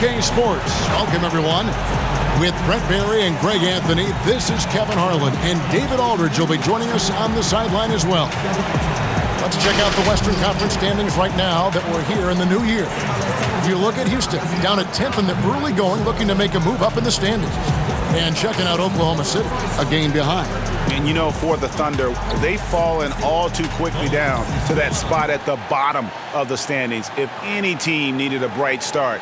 NBA2K Sports. Welcome, everyone. With Brent Barry and Greg Anthony, this is Kevin Harlan, and David Aldridge will be joining us on the sideline as well. Let's check out the Western Conference standings right now that we're here in the new year. If you look at Houston, down at 10th in the early going, looking to make a move up in the standings. And checking out Oklahoma City, a game behind. And you know, for the Thunder, they've fallen all too quickly down to that spot at the bottom of the standings. If any team needed a bright start,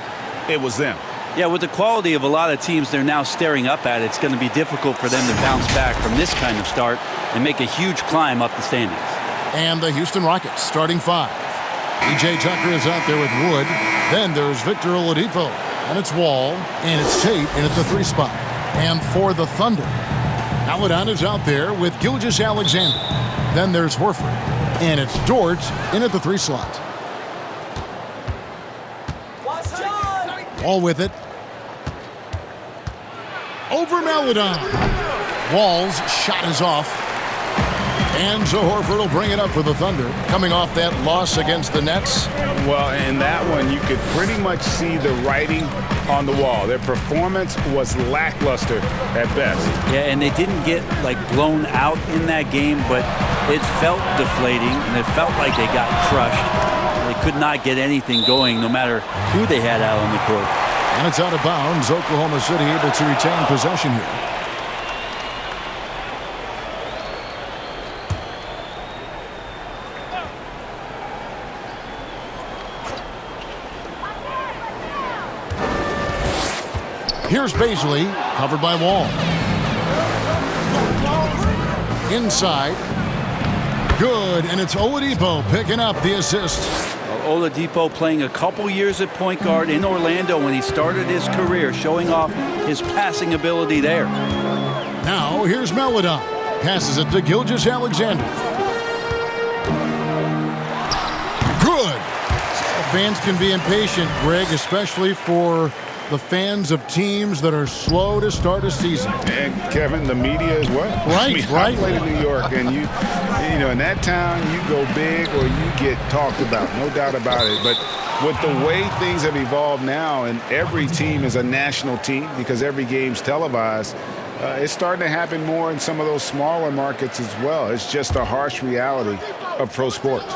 it was them. Yeah, with the quality of a lot of teams they're now staring up at, it's going to be difficult for them to bounce back from this kind of start and make a huge climb up the standings. And the Houston Rockets starting five. P.J. Tucker is out there with Wood. Then there's Victor Oladipo. And it's Wall. And it's Tate in at the 3 spot. And for the Thunder, Paladon is out there with Gilgeous-Alexander. Then there's Horford. And it's Dort in at the 3 slot. Wall with it. Over Paladon. Wall's shot is off. And so Horford will bring it up for the Thunder, coming off that loss against the Nets. Well, in that one, you could pretty much see the writing on the wall. Their performance was lackluster at best. Yeah, and they didn't get, blown out in that game, but it felt deflating, and it felt like they got crushed. They could not get anything going, no matter who they had out on the court. And it's out of bounds. Oklahoma City able to retain possession here. Here's Baisley, covered by Wall. Inside. Good, and it's Oladipo picking up the assist. Oladipo playing a couple years at point guard in Orlando when he started his career, showing off his passing ability there. Now, here's Paladon. Passes it to Gilgeous-Alexander. Good. Fans can be impatient, Greg, especially for the fans of teams that are slow to start a season. And Kevin, the media as well. Right, right. I played in New York, and you know, in that town, you go big or you get talked about, no doubt about it. But with the way things have evolved now, and every team is a national team because every game's televised, it's starting to happen more in some of those smaller markets as well. It's just a harsh reality of pro sports.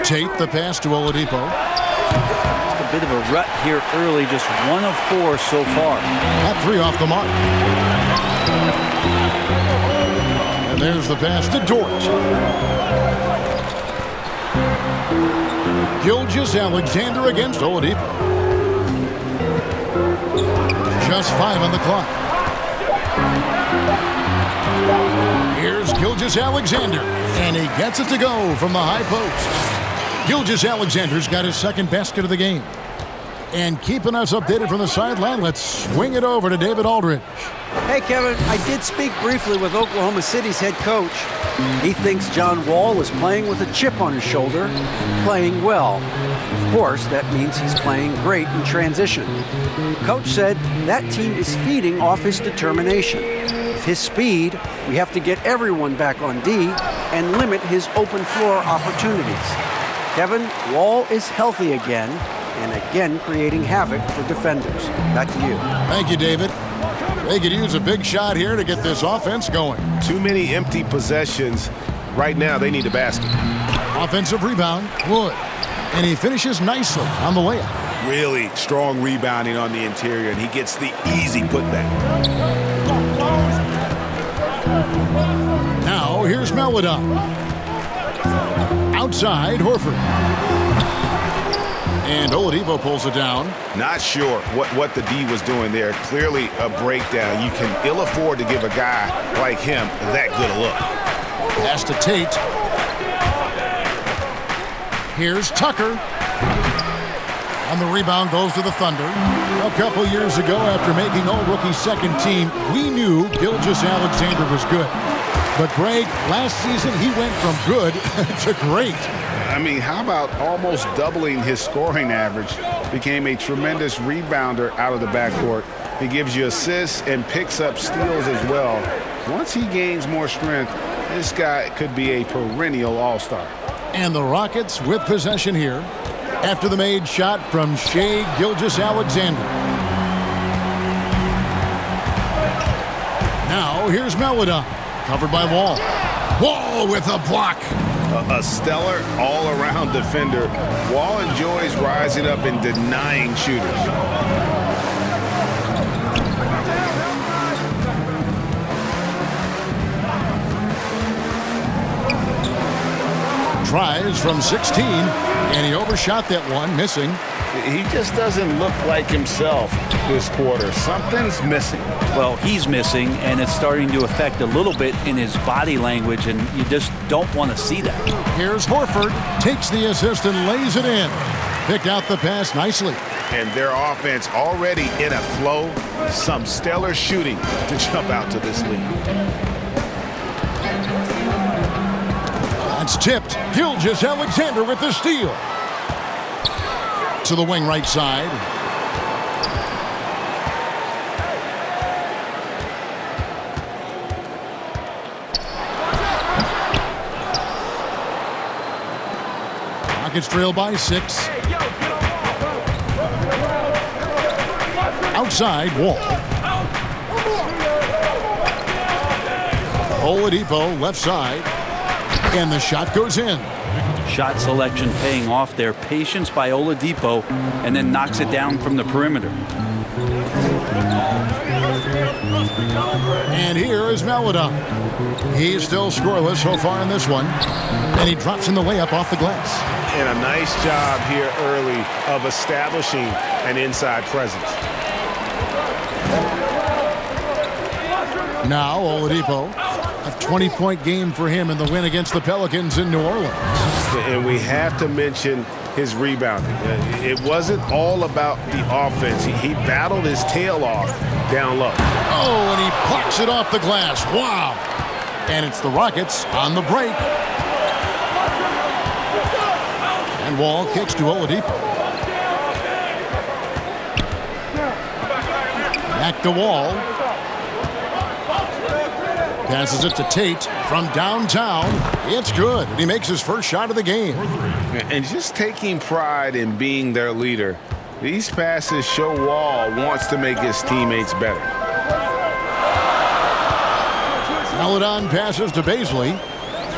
Tate, the pass to Oladipo. Just a bit of a rut here early, just 1 of 4 so far. That 3 off the mark. And there's the pass to Dort. Gilgeous-Alexander against Oladipo. Just 5 on the clock. Here's Gilgeous-Alexander, and he gets it to go from the high post. Gilgeous-Alexander's got his second basket of the game. And keeping us updated from the sideline, let's swing it over to David Aldridge. Hey, Kevin, I did speak briefly with Oklahoma City's head coach. He thinks John Wall is playing with a chip on his shoulder, playing well. Of course, that means he's playing great in transition. Coach said that team is feeding off his determination. With his speed, we have to get everyone back on D and limit his open floor opportunities. Kevin, Wall is healthy again, and again creating havoc for defenders. Back to you. Thank you, David. They could use a big shot here to get this offense going. Too many empty possessions. Right now, they need a basket. Offensive rebound, Wood. And he finishes nicely on the layup. Really strong rebounding on the interior, and he gets the easy putback. Now, here's Paladon. Outside, Horford. And Oladipo pulls it down. Not sure what the D was doing there. Clearly a breakdown. You can ill afford to give a guy like him that good a look. Pass to Tate. Here's Tucker. And the rebound goes to the Thunder. A couple years ago, after making All-Rookie second team, we knew Gilgeous-Alexander was good. But, Greg, last season he went from good to great. I mean, how about almost doubling his scoring average? Became a tremendous rebounder out of the backcourt. He gives you assists and picks up steals as well. Once he gains more strength, this guy could be a perennial all-star. And the Rockets with possession here after the made shot from Shai Gilgeous-Alexander. Now here's Melida, covered by Wall. Wall with a block. A stellar all-around defender. Wall enjoys rising up and denying shooters. Tries from 16, and he overshot that one, missing. He just doesn't look like himself this quarter. Something's missing. Well, he's missing, and it's starting to affect a little bit in his body language, and you just don't want to see that. Here's Horford, takes the assist and lays it in. Picked out the pass nicely. And their offense already in a flow. Some stellar shooting to jump out to this lead. That's tipped. Gilgeous-Alexander with the steal. To the wing right side. Rockets trail by 6. Outside, Wall. Oladipo left side. And the shot goes in. Shot selection paying off there. Patience by Oladipo, and then knocks it down from the perimeter. And here is Melida. He's still scoreless so far in this one. And he drops in the layup off the glass. And a nice job here early of establishing an inside presence. Now Oladipo. A 20-point game for him in the win against the Pelicans in New Orleans. And we have to mention his rebounding. It wasn't all about the offense. He battled his tail off down low. Oh, and he plucks it off the glass. Wow. And it's the Rockets on the break. And Wall kicks to Oladipo. Back to Wall. Passes it to Tate from downtown. It's good. And he makes his first shot of the game. And just taking pride in being their leader, these passes show Wall wants to make his teammates better. Maledon passes to Baisley.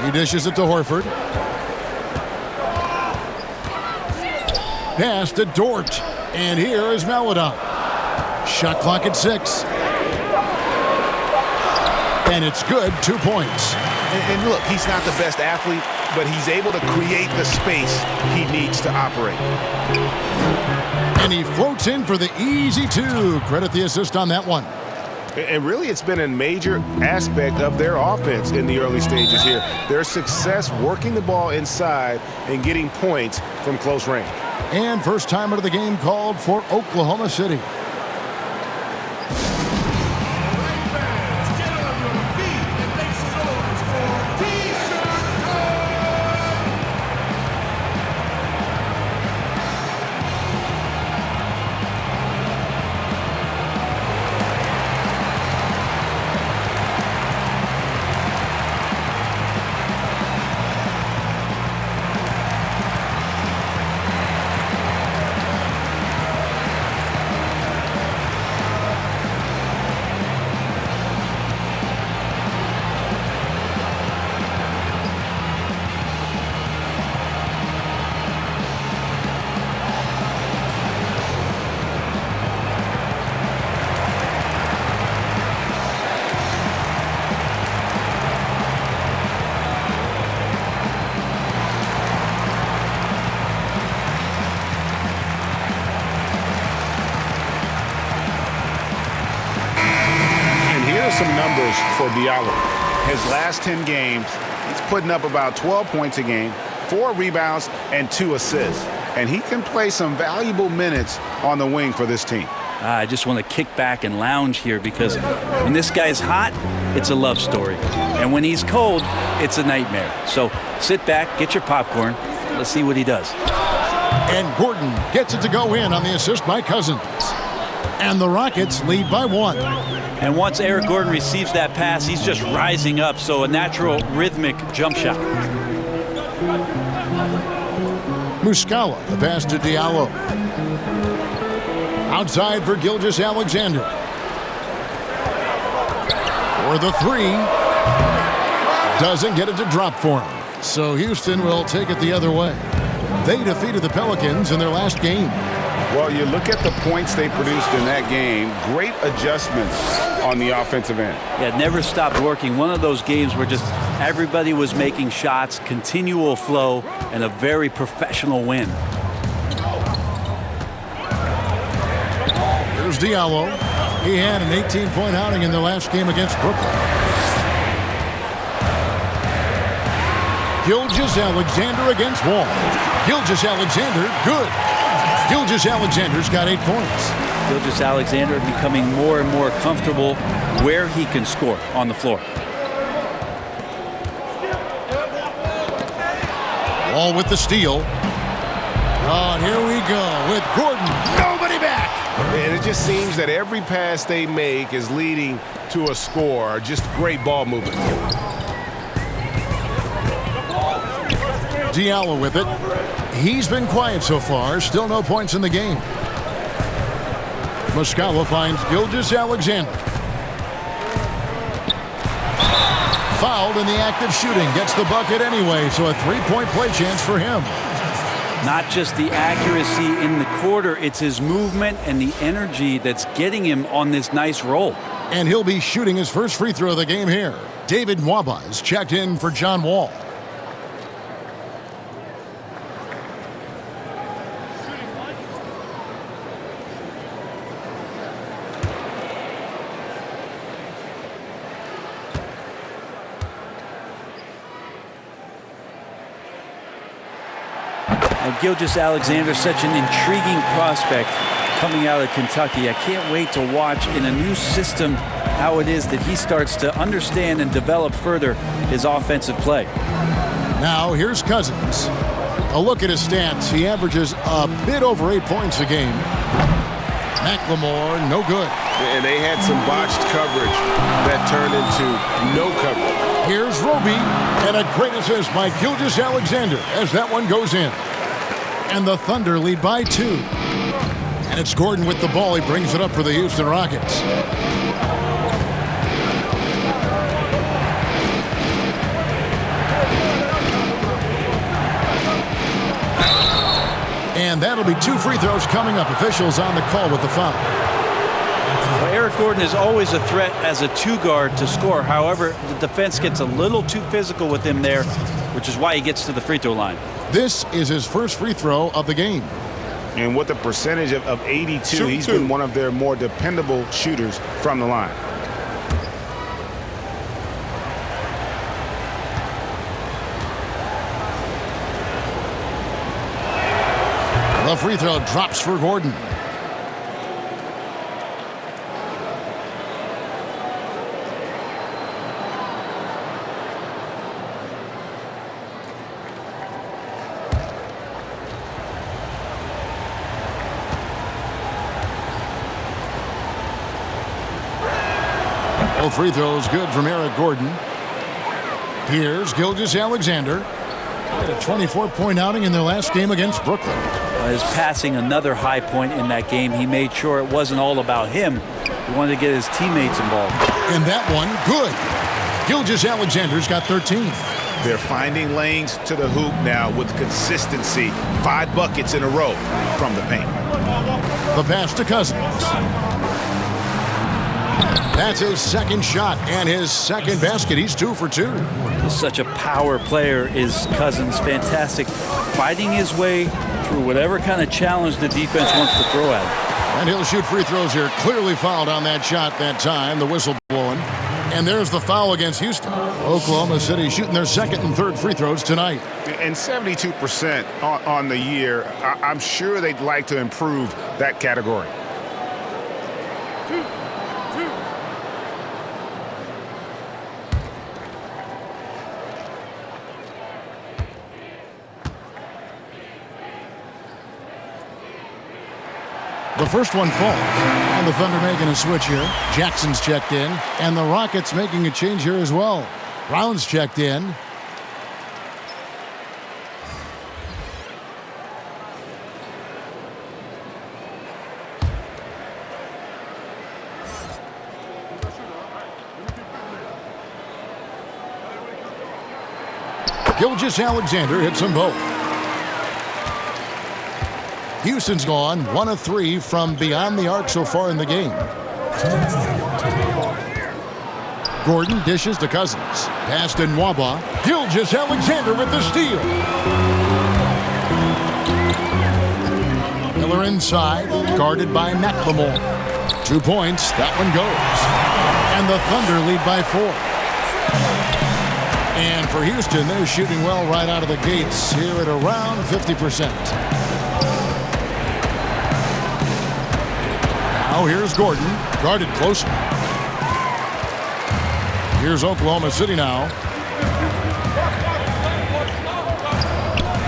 He dishes it to Horford. Pass to Dort. And here is Maledon. Shot clock at 6. And it's good, 2 points. And look, he's not the best athlete, but he's able to create the space he needs to operate. And he floats in for the easy 2. Credit the assist on that one. And really, it's been a major aspect of their offense in the early stages here. Their success working the ball inside and getting points from close range. And first time out of the game called for Oklahoma City. Some numbers for Diallo. His last 10 games, he's putting up about 12 points a game, 4 rebounds, and 2 assists. And he can play some valuable minutes on the wing for this team. I just want to kick back and lounge here because when this guy's hot, it's a love story. And when he's cold, it's a nightmare. So sit back, get your popcorn. Let's see what he does. And Gordon gets it to go in on the assist by Cousins. And the Rockets lead by 1. And once Eric Gordon receives that pass, he's just rising up. So a natural rhythmic jump shot. Muscala, the pass to Diallo. Outside for Gilgeous-Alexander. For the 3. Doesn't get it to drop for him. So Houston will take it the other way. They defeated the Pelicans in their last game. Well, you look at the points they produced in that game. Great adjustments on the offensive end. Yeah, never stopped working. One of those games where just everybody was making shots, continual flow, and a very professional win. Here's Diallo. He had an 18-point outing in their last game against Brooklyn. Gilgeous-Alexander against Wall. Gilgeous-Alexander, good. Gilgeous-Alexander's got 8 points. Gilgeous-Alexander becoming more and more comfortable where he can score on the floor. Wall with the steal. Oh, and here we go with Gordon. Nobody back. And it just seems that every pass they make is leading to a score. Just great ball movement. Diallo with it. He's been quiet so far. Still no points in the game. Muscala finds Gilgeous-Alexander. Fouled in the act of shooting. Gets the bucket anyway, so a 3-point play chance for him. Not just the accuracy in the quarter, it's his movement and the energy that's getting him on this nice roll. And he'll be shooting his first free throw of the game here. David Nwaba is checked in for John Wall. Gilgeous-Alexander, such an intriguing prospect coming out of Kentucky. I can't wait to watch in a new system how it is that he starts to understand and develop further his offensive play. Now here's Cousins. A look at his stats. He averages a bit over 8 points a game. McLemore, no good. And they had some botched coverage that turned into no coverage. Here's Roby, and a great assist by Gilgeous-Alexander as that one goes in. And the Thunder lead by 2. And it's Gordon with the ball. He brings it up for the Houston Rockets. And that'll be 2 free throws coming up. Officials on the call with the foul. Well, Eric Gordon is always a threat as a 2-guard to score. However, the defense gets a little too physical with him there, which is why he gets to the free throw line. This is his first free throw of the game. And with a percentage of 82, he's been one of their more dependable shooters from the line. The free throw drops for Gordon. Both free throws good from Eric Gordon. Here's Gilgeous-Alexander. Had a 24-point outing in their last game against Brooklyn. His passing, another high point in that game. He made sure it wasn't all about him. He wanted to get his teammates involved. And that one, good. Gilgeous-Alexander's got 13. They're finding lanes to the hoop now with consistency. 5 buckets in a row from the paint. The pass to Cousins. That's his second shot and his second basket. He's 2 for 2. Such a power player is Cousins. Fantastic. Fighting his way through whatever kind of challenge the defense wants to throw at him. And he'll shoot free throws here. Clearly fouled on that shot that time. The whistle blowing. And there's the foul against Houston. Oklahoma City shooting their second and third free throws tonight. And 72% on the year. I'm sure they'd like to improve that category. The first one falls. And the Thunder making a switch here. Jackson's checked in. And the Rockets making a change here as well. Brown's checked in. Gilgeous-Alexander hits them both. Houston's gone 1 of 3 from beyond the arc so far in the game. Gordon dishes to Cousins. Pass to Nwaba. Gilgeous-Alexander with the steal. Miller inside, guarded by McLemore. 2 points, that one goes. And the Thunder lead by 4. And for Houston, they're shooting well right out of the gates here at around 50%. Now here's Gordon, guarded closer. Here's Oklahoma City now.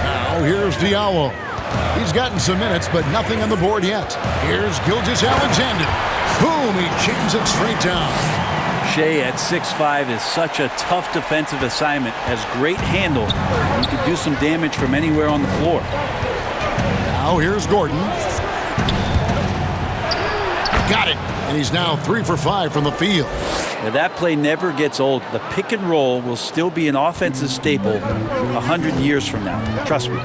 Now here's Diallo. He's gotten some minutes, but nothing on the board yet. Here's Gilgeous-Alexander. Boom, he jams it straight down. Shea at 6'5" is such a tough defensive assignment. Has great handle. He could do some damage from anywhere on the floor. Now here's Gordon. Got it. And he's now 3 for 5 from the field. Now that play never gets old. The pick and roll will still be an offensive staple 100 years from now. Trust me.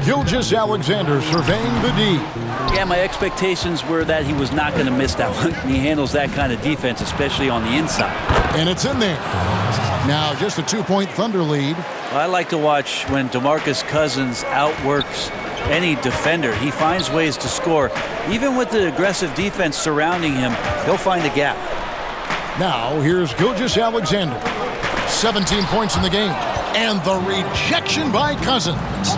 Gilgeous-Alexander surveying the D. Yeah, my expectations were that he was not going to miss that one. He handles that kind of defense, especially on the inside. And it's in there. Now just a 2-point Thunder lead. I like to watch when DeMarcus Cousins outworks any defender. He finds ways to score. Even with the aggressive defense surrounding him, he'll find a gap. Now here's Gilgeous-Alexander. 17 points in the game. And the rejection by Cousins.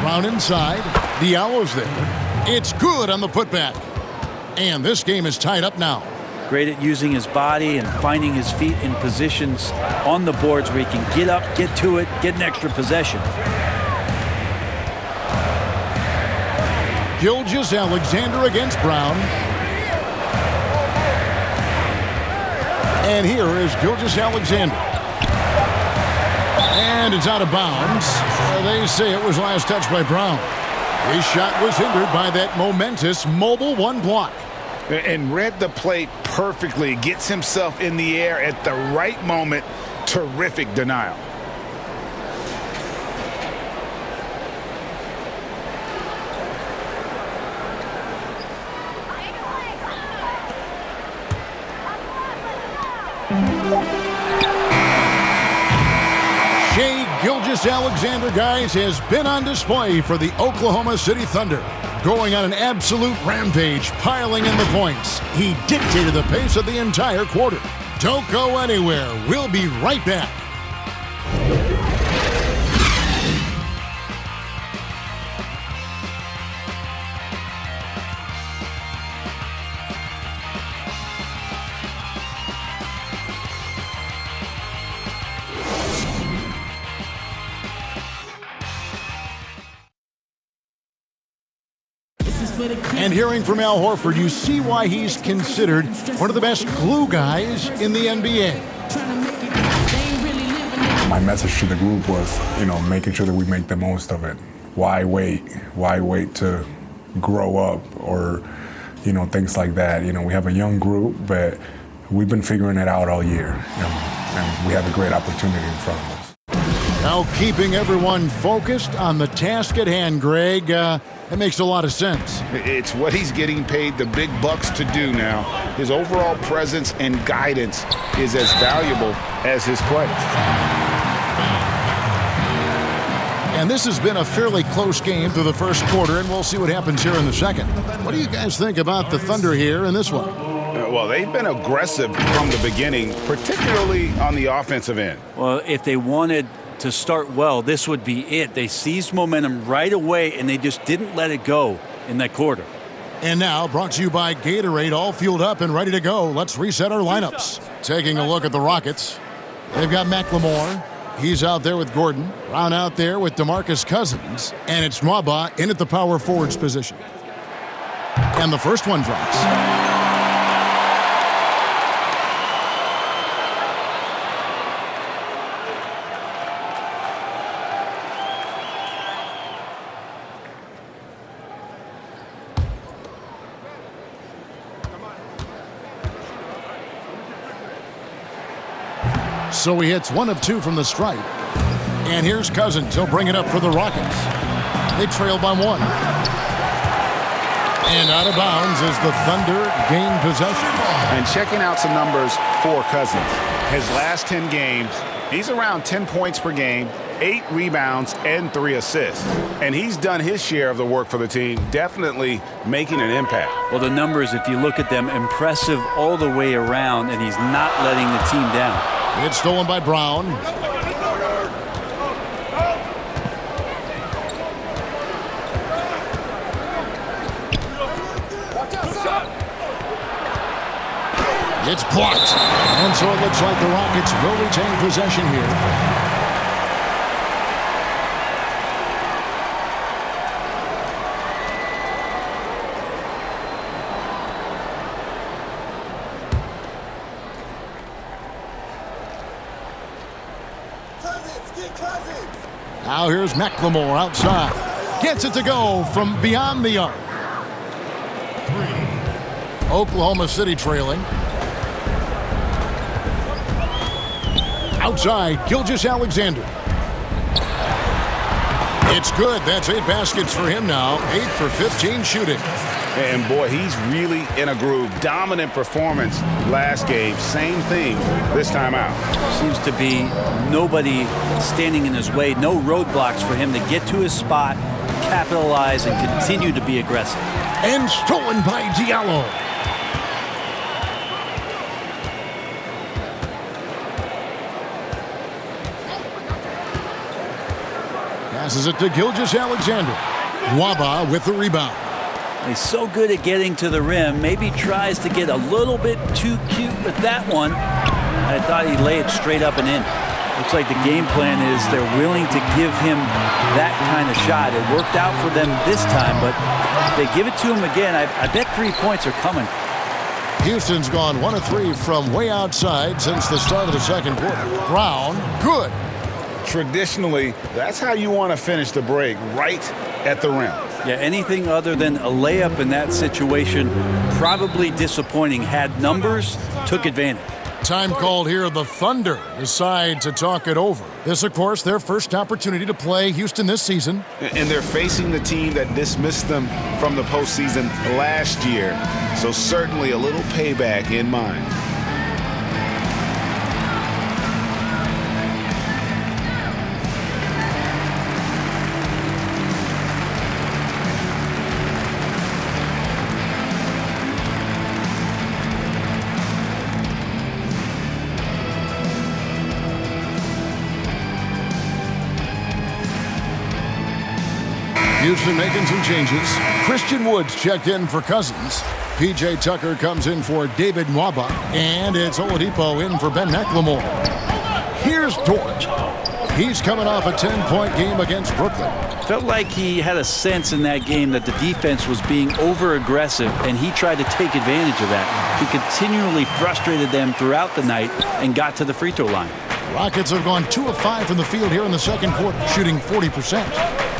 Brown inside. Diallo's there. It's good on the putback. And this game is tied up now. Great at using his body and finding his feet in positions on the boards where he can get up, get to it, get an extra possession. Gilgeous-Alexander against Brown. And here is Gilgeous-Alexander. And it's out of bounds. They say it was last touched by Brown. His shot was hindered by that momentous mobile one block. And read the play perfectly. Gets himself in the air at the right moment. Terrific denial. Shea Gilgeous-Alexander, guys, has been on display for the Oklahoma City Thunder. Going on an absolute rampage, piling in the points. He dictated the pace of the entire quarter. Don't go anywhere. We'll be right back. And hearing from Al Horford, you see why he's considered one of the best glue guys in the NBA. My message to the group was, making sure that we make the most of it. Why wait? Why wait to grow up or, things like that? We have a young group, but we've been figuring it out all year. And we have a great opportunity in front of us. Now keeping everyone focused on the task at hand, Greg. That makes a lot of sense. It's what he's getting paid the big bucks to do now. His overall presence and guidance is as valuable as his play. And this has been a fairly close game through the first quarter, and we'll see what happens here in the second. What do you guys think about the Thunder here in this one? Well, they've been aggressive from the beginning, particularly on the offensive end. Well, if they wanted to start well, this would be it. They seized momentum right away, and they just didn't let it go in that quarter. And now, brought to you by Gatorade, all fueled up and ready to go. Let's reset our lineups. Taking a look at the Rockets. They've got McLemore, He's out there with Gordon. Brown out there with DeMarcus Cousins. And it's Nwaba in at the power forwards position. And the first one drops. So he hits 1 of 2 from the stripe. And here's Cousins. He'll bring it up for the Rockets. They trail by 1. And out of bounds as the Thunder gain possession. And checking out some numbers for Cousins. His last 10 games, he's around 10 points per game, 8 rebounds, and 3 assists. And he's done his share of the work for the team, definitely making an impact. Well, the numbers, if you look at them, impressive all the way around, and he's not letting the team down. It's stolen by Brown. It's blocked. And so it looks like the Rockets will retain possession here. Now here's McLemore outside. Gets it to go from beyond the arc. Oklahoma City trailing. Outside, Gilgeous-Alexander. It's good. That's 8 baskets for him now. 8 for 15 shooting. And boy, he's really in a groove. Dominant performance last game. Same thing this time out. Seems to be nobody standing in his way. No roadblocks for him to get to his spot, capitalize, and continue to be aggressive. And stolen by Diallo. Passes it to Gilgeous-Alexander. Nwaba with the rebound. He's so good at getting to the rim. Maybe tries to get a little bit too cute with that one. I thought he'd lay it straight up and in. Looks like the game plan is they're willing to give him that kind of shot. It worked out for them this time, but if they give it to him again, I bet 3 points are coming. Houston's gone 1 of 3 from way outside since the start of the second quarter. Brown, good. Traditionally, that's how you want to finish the break, right at the rim. Yeah, anything other than a layup in that situation, probably disappointing. Had numbers, took advantage. Time called here. The Thunder decide to talk it over. This, of course, their first opportunity to play Houston this season. And they're facing the team that dismissed them from the postseason last year. So certainly a little payback in mind. Houston making some changes. Christian Woods checked in for Cousins. P.J. Tucker comes in for David Nwaba. And it's Oladipo in for Ben McLemore. Here's Dort. He's coming off a 10-point game against Brooklyn. Felt like he had a sense in that game that the defense was being over-aggressive, and he tried to take advantage of that. He continually frustrated them throughout the night and got to the free throw line. Rockets have gone 2 of 5 from the field here in the second quarter, shooting 40%.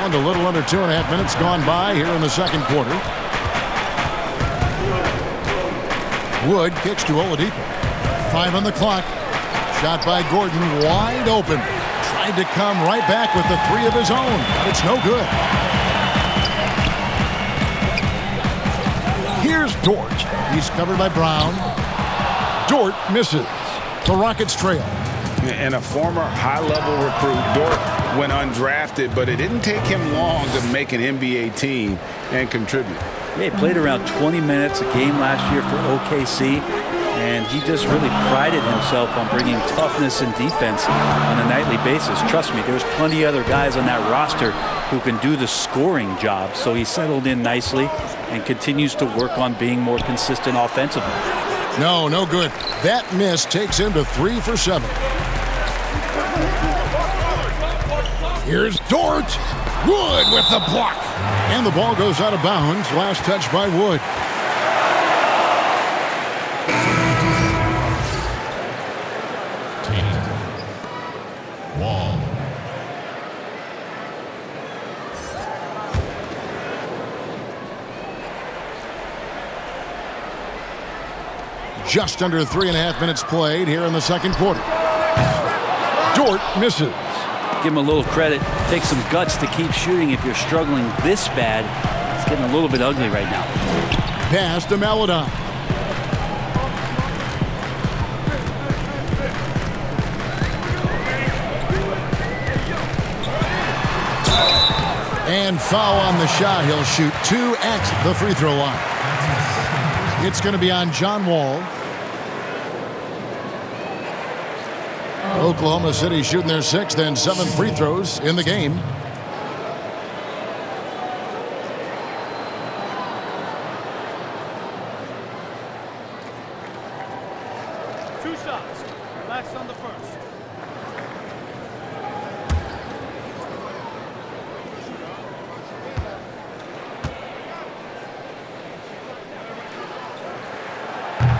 And a little under 2.5 minutes gone by here in the second quarter. Wood kicks to Oladipo. 5 on the clock. Shot by Gordon, wide open. Tried to come right back with the 3 of his own, but it's no good. Here's Dort. He's covered by Brown. Dort misses. The Rockets trail. And a former high-level recruit, Dort went undrafted, but it didn't take him long to make an NBA team and contribute. Yeah, he played around 20 minutes a game last year for OKC, and he just really prided himself on bringing toughness and defense on a nightly basis. Trust me, there's plenty of other guys on that roster who can do the scoring job, so he settled in nicely and continues to work on being more consistent offensively. No good. That miss takes him to 3 for 7. Here's Dort. Wood with the block. And the ball goes out of bounds. Last touch by Wood. Wall. Just under 3.5 minutes played here in the second quarter. Dort misses. Give him a little credit. Take some guts to keep shooting if you're struggling this bad. It's getting a little bit ugly right now. Pass to Maladon. And foul on the shot. He'll shoot 2 at the free throw line. It's going to be on John Wall. Oklahoma City shooting their 6th and 7th free throws in the game. Two shots. Relax on the first.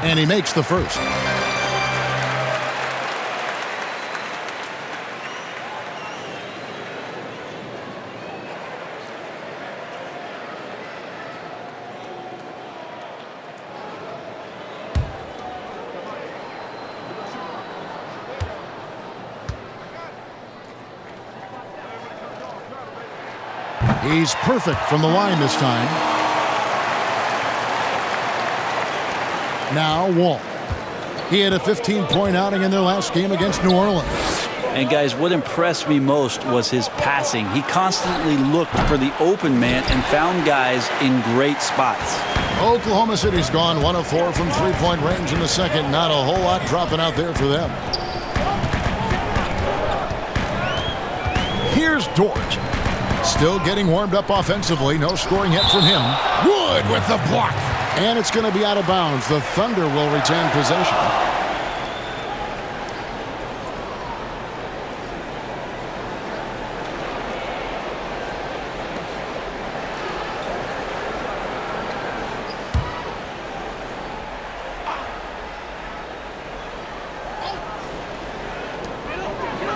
And he makes the first. He's perfect from the line this time. Now Wall. He had a 15-point outing in their last game against New Orleans. And guys, what impressed me most was his passing. He constantly looked for the open man and found guys in great spots. Oklahoma City's gone 1 of 4 from three-point range in the second. Not a whole lot dropping out there for them. Here's Dort. Still getting warmed up offensively. No scoring yet from him. Wood with the block. And it's going to be out of bounds. The Thunder will retain possession.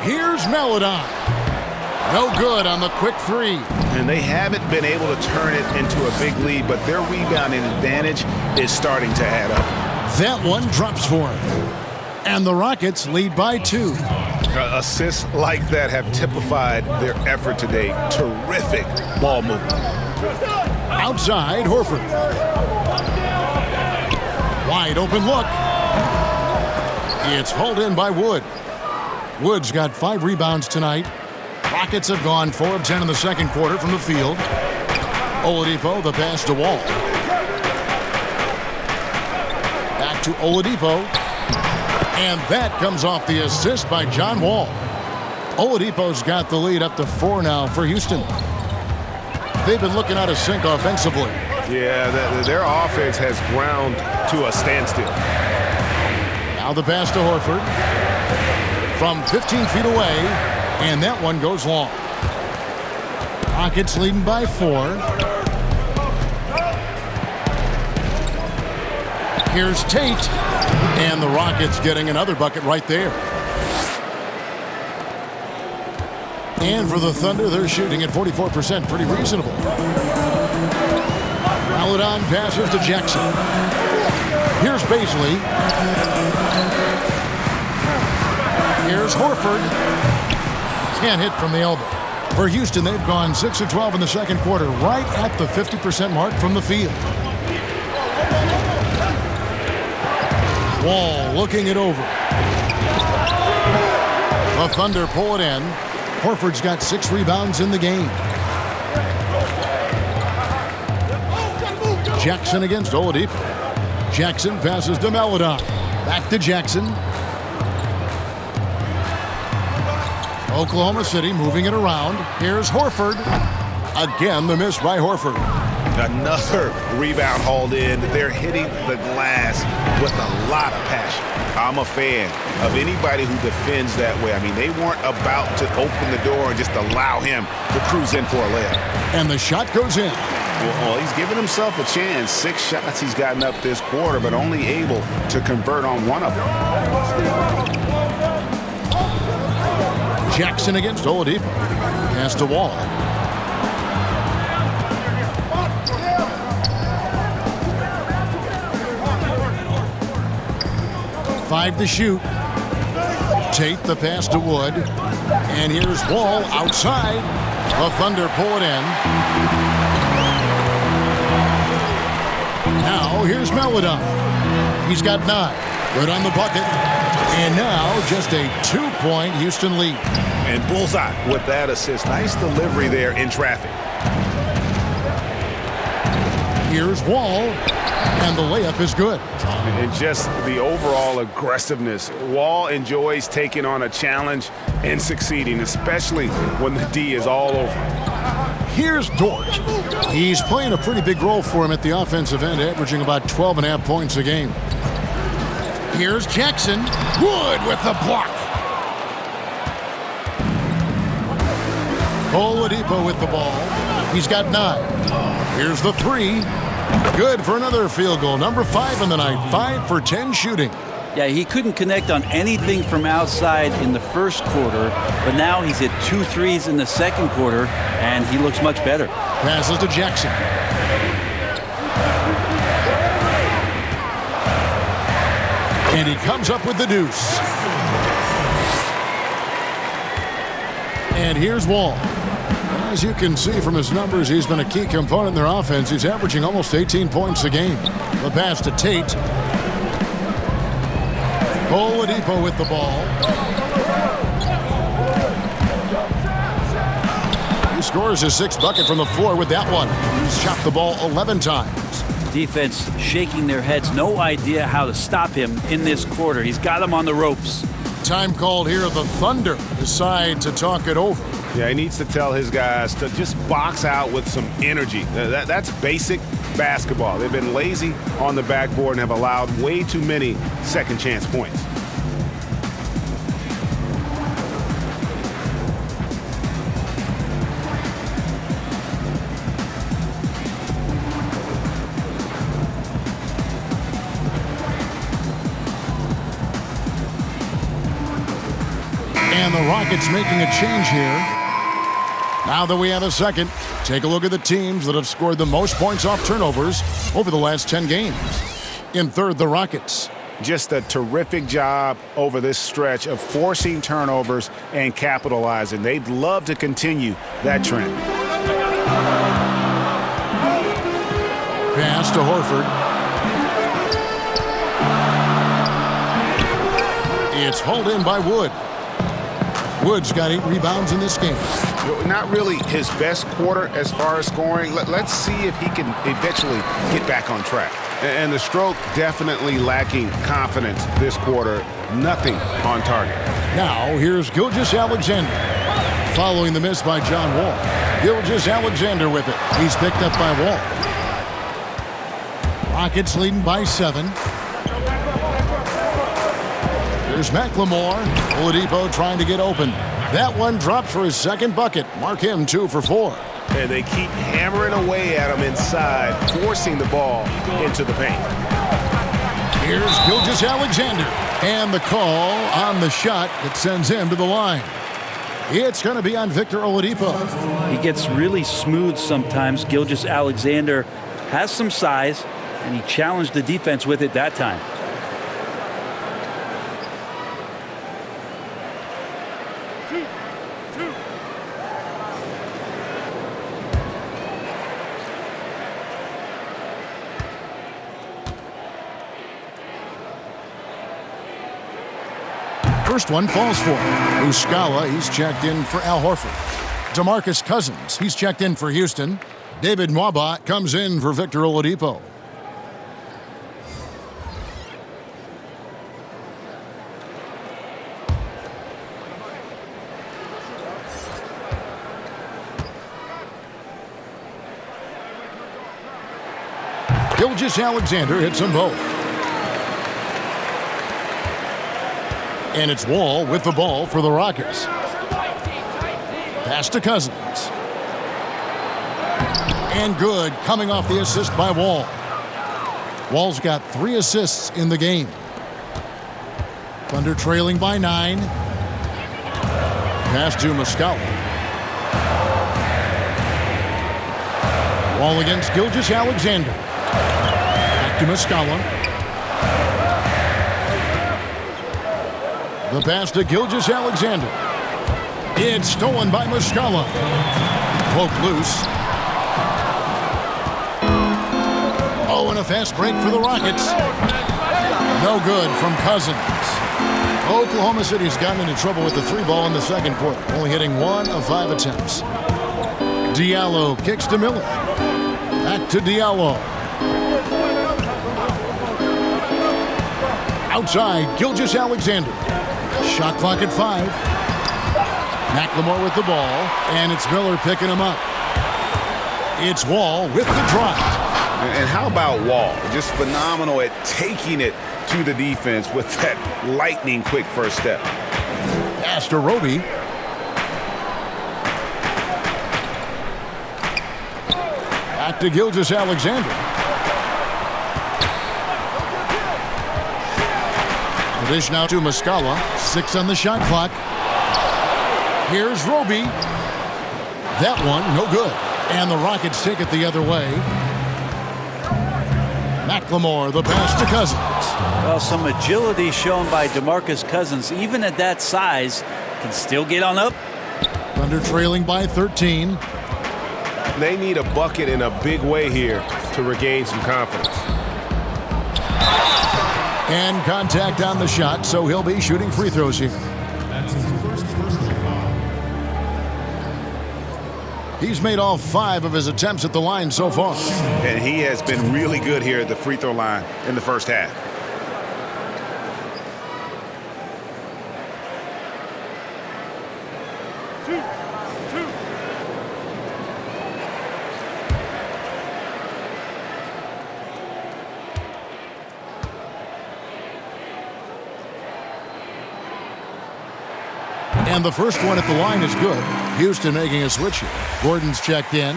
Here's Maladon. No good on the quick three. And they haven't been able to turn it into a big lead, but their rebounding advantage is starting to add up. That one drops for him. And the Rockets lead by 2. Assists like that have typified their effort today. Terrific ball movement. Outside, Horford. Wide open look. It's hauled in by Wood. Wood's got 5 rebounds tonight. Rockets have gone 4 of 10 in the second quarter from the field. Oladipo, the pass to Wall. Back to Oladipo. And that comes off the assist by John Wall. Oladipo's got the lead up to 4 now for Houston. They've been looking out of sync offensively. Yeah, their offense has ground to a standstill. Now the pass to Horford. From 15 feet away. And that one goes long. Rockets leading by 4. Here's Tate. And the Rockets getting another bucket right there. And for the Thunder, they're shooting at 44%. Pretty reasonable. Maladon passes to Jackson. Here's Baisley. Here's Horford. Can't hit from the elbow. For Houston, they've gone 6 of 12 in the second quarter, right at the 50% mark from the field. Wall looking it over. The Thunder pull it in. Horford's got 6 rebounds in the game. Jackson against Oladipo. Jackson passes to Maladon. Back to Jackson. Oklahoma City moving it around. Here's Horford. Again, the miss by Horford. Another rebound hauled in. They're hitting the glass with a lot of passion. I'm a fan of anybody who defends that way. I mean, they weren't about to open the door and just allow him to cruise in for a layup. And the shot goes in. Well, he's given himself a chance. 6 shots he's gotten up this quarter, but only able to convert on one of them. Jackson against Oladipo. Pass to Wall. Five to shoot. Tate the pass to Wood. And here's Wall outside. The Thunder pull it in. Now here's Melodon. He's got 9. Good on the bucket. And now just a 2-point Houston lead. And bullseye with that assist. Nice delivery there in traffic. Here's Wall. And the layup is good. And just the overall aggressiveness. Wall enjoys taking on a challenge and succeeding, especially when the D is all over. Here's Dort. He's playing a pretty big role for him at the offensive end, averaging about 12.5 points a game. Here's Jackson. Wood with the block. Oladipo with the ball. He's got 9. Here's the 3. Good for another field goal. Number 5 in the night. 5 for 10 shooting. Yeah, he couldn't connect on anything from outside in the first quarter, but now he's hit 2 threes in the second quarter, and he looks much better. Passes to Jackson. And he comes up with the deuce. And here's Wall. As you can see from his numbers, he's been a key component in their offense. He's averaging almost 18 points a game. The pass to Tate. Oladipo with the ball. He scores his 6th bucket from the floor with that one. He's shot the ball 11 times. Defense shaking their heads. No idea how to stop him in this quarter. He's got him on the ropes. Time called here. The Thunder decide to talk it over. Yeah, he needs to tell his guys to just box out with some energy. That's basic basketball. They've been lazy on the backboard and have allowed way too many second chance points. And the Rockets making a change here. Now that we have a second, take a look at the teams that have scored the most points off turnovers over the last 10 games. In third, the Rockets. Just a terrific job over this stretch of forcing turnovers and capitalizing. They'd love to continue that trend. Pass to Horford. It's hauled in by Wood. Wood's got 8 rebounds in this game. Not really his best quarter as far as scoring. Let's see if he can eventually get back on track. And the stroke definitely lacking confidence this quarter. Nothing on target. Now here's Gilgeous-Alexander. Following the miss by John Wall. Gilgeous-Alexander with it. He's picked up by Wall. Rockets leading by 7. Here's McLemore. Oladipo trying to get open. That one dropped for his 2nd bucket. Mark him 2 for 4. And they keep hammering away at him inside, forcing the ball into the paint. Here's Gilgeous-Alexander. And the call on the shot that sends him to the line. It's going to be on Victor Oladipo. He gets really smooth sometimes. Gilgeous-Alexander has some size, and he challenged the defense with it that time. First one falls for Muscala. He's checked in for Al Horford. DeMarcus Cousins. He's checked in for Houston. David Nwaba comes in for Victor Oladipo. Gilgeous-Alexander hits them both. And it's Wall with the ball for the Rockets. Pass to Cousins. And good, coming off the assist by Wall. Wall's got 3 assists in the game. Thunder trailing by 9. Pass to Muscala. Wall against Gilgeous-Alexander. Back to Muscala. The pass to Gilgeous-Alexander. It's stolen by Muscala. Poked loose. Oh, and a fast break for the Rockets. No good from Cousins. Oklahoma City's gotten into trouble with the 3-ball in the second quarter, only hitting 1 of 5 attempts. Diallo kicks to Miller. Back to Diallo. Outside, Gilgeous-Alexander. Shot clock at 5. McLemore with the ball, and it's Miller picking him up. It's Wall with the drive. And how about Wall? Just phenomenal at taking it to the defense with that lightning quick first step. Pass to Roby. Back to Gilgeous-Alexander. The dish now to Muscala. 6 on the shot clock. Here's Roby. That one, no good. And the Rockets take it the other way. McLemore, the pass to Cousins. Well, some agility shown by DeMarcus Cousins, even at that size, can still get on up. Thunder trailing by 13. They need a bucket in a big way here to regain some confidence. And contact on the shot, so he'll be shooting free throws here. He's made all 5 of his attempts at the line so far. And he has been really good here at the free throw line in the first half. And the first one at the line is good. Houston making a switch here. Gordon's checked in.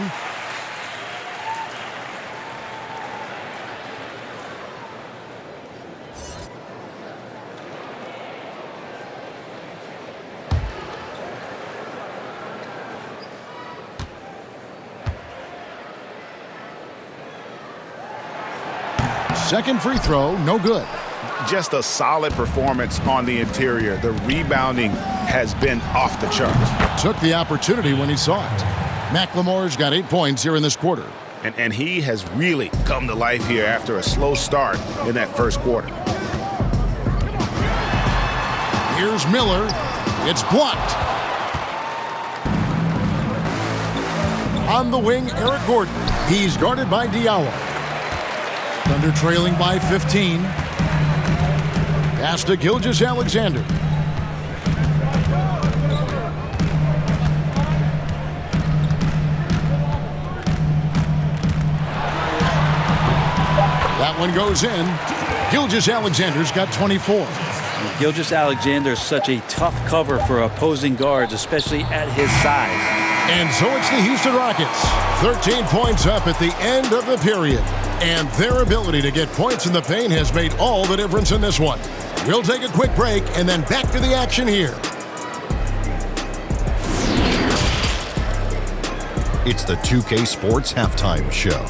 Second free throw, no good. Just a solid performance on the interior. The rebounding has been off the charts. Took the opportunity when he saw it. McLemore's got 8 points here in this quarter. And he has really come to life here after a slow start in that first quarter. Here's Miller. It's blocked. On the wing, Eric Gordon. He's guarded by Diallo. Thunder trailing by 15. Pass to Gilgeous-Alexander. That one goes in. Gilgeous-Alexander's got 24. Gilgeous-Alexander is such a tough cover for opposing guards, especially at his size. And so it's the Houston Rockets. 13 points up at the end of the period. And their ability to get points in the paint has made all the difference in this one. We'll take a quick break and then back to the action here. It's the 2K Sports Halftime Show.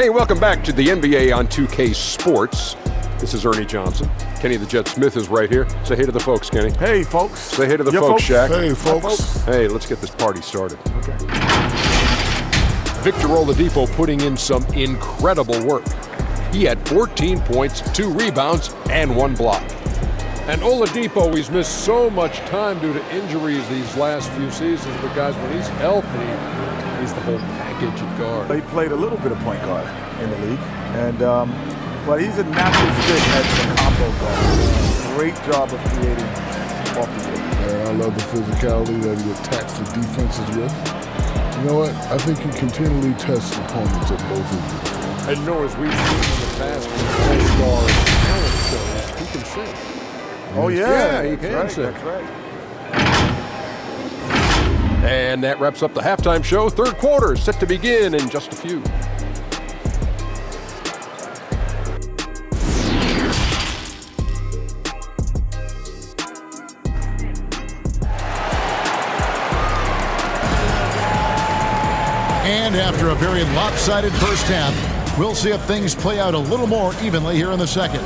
Hey, welcome back to the NBA on 2K Sports. This is Ernie Johnson. Kenny the Jet Smith is right here. Say hey to the folks, Kenny. Hey, folks. Say hey to the folks, Shaq. Hey, folks. Hey, let's get this party started. Okay. Victor Oladipo putting in some incredible work. He had 14 points, 2 rebounds, and 1 block. And Oladipo, he's missed so much time due to injuries these last few seasons, but guys, when he's healthy, he's the whole package at guard. He played a little bit of point guard in the league, and but he's a natural fit at the combo guard. Great job of creating off the field. I love the physicality that he attacks the defenses with. You know what? I think he continually tests opponents at both ends. And know as we've seen in the past, all-star talent shows, he can sing. Oh, yeah. He can sing. That's right. And that wraps up the halftime show. Third quarter is set to begin in just a few. And after a very lopsided first half, we'll see if things play out a little more evenly here in the second.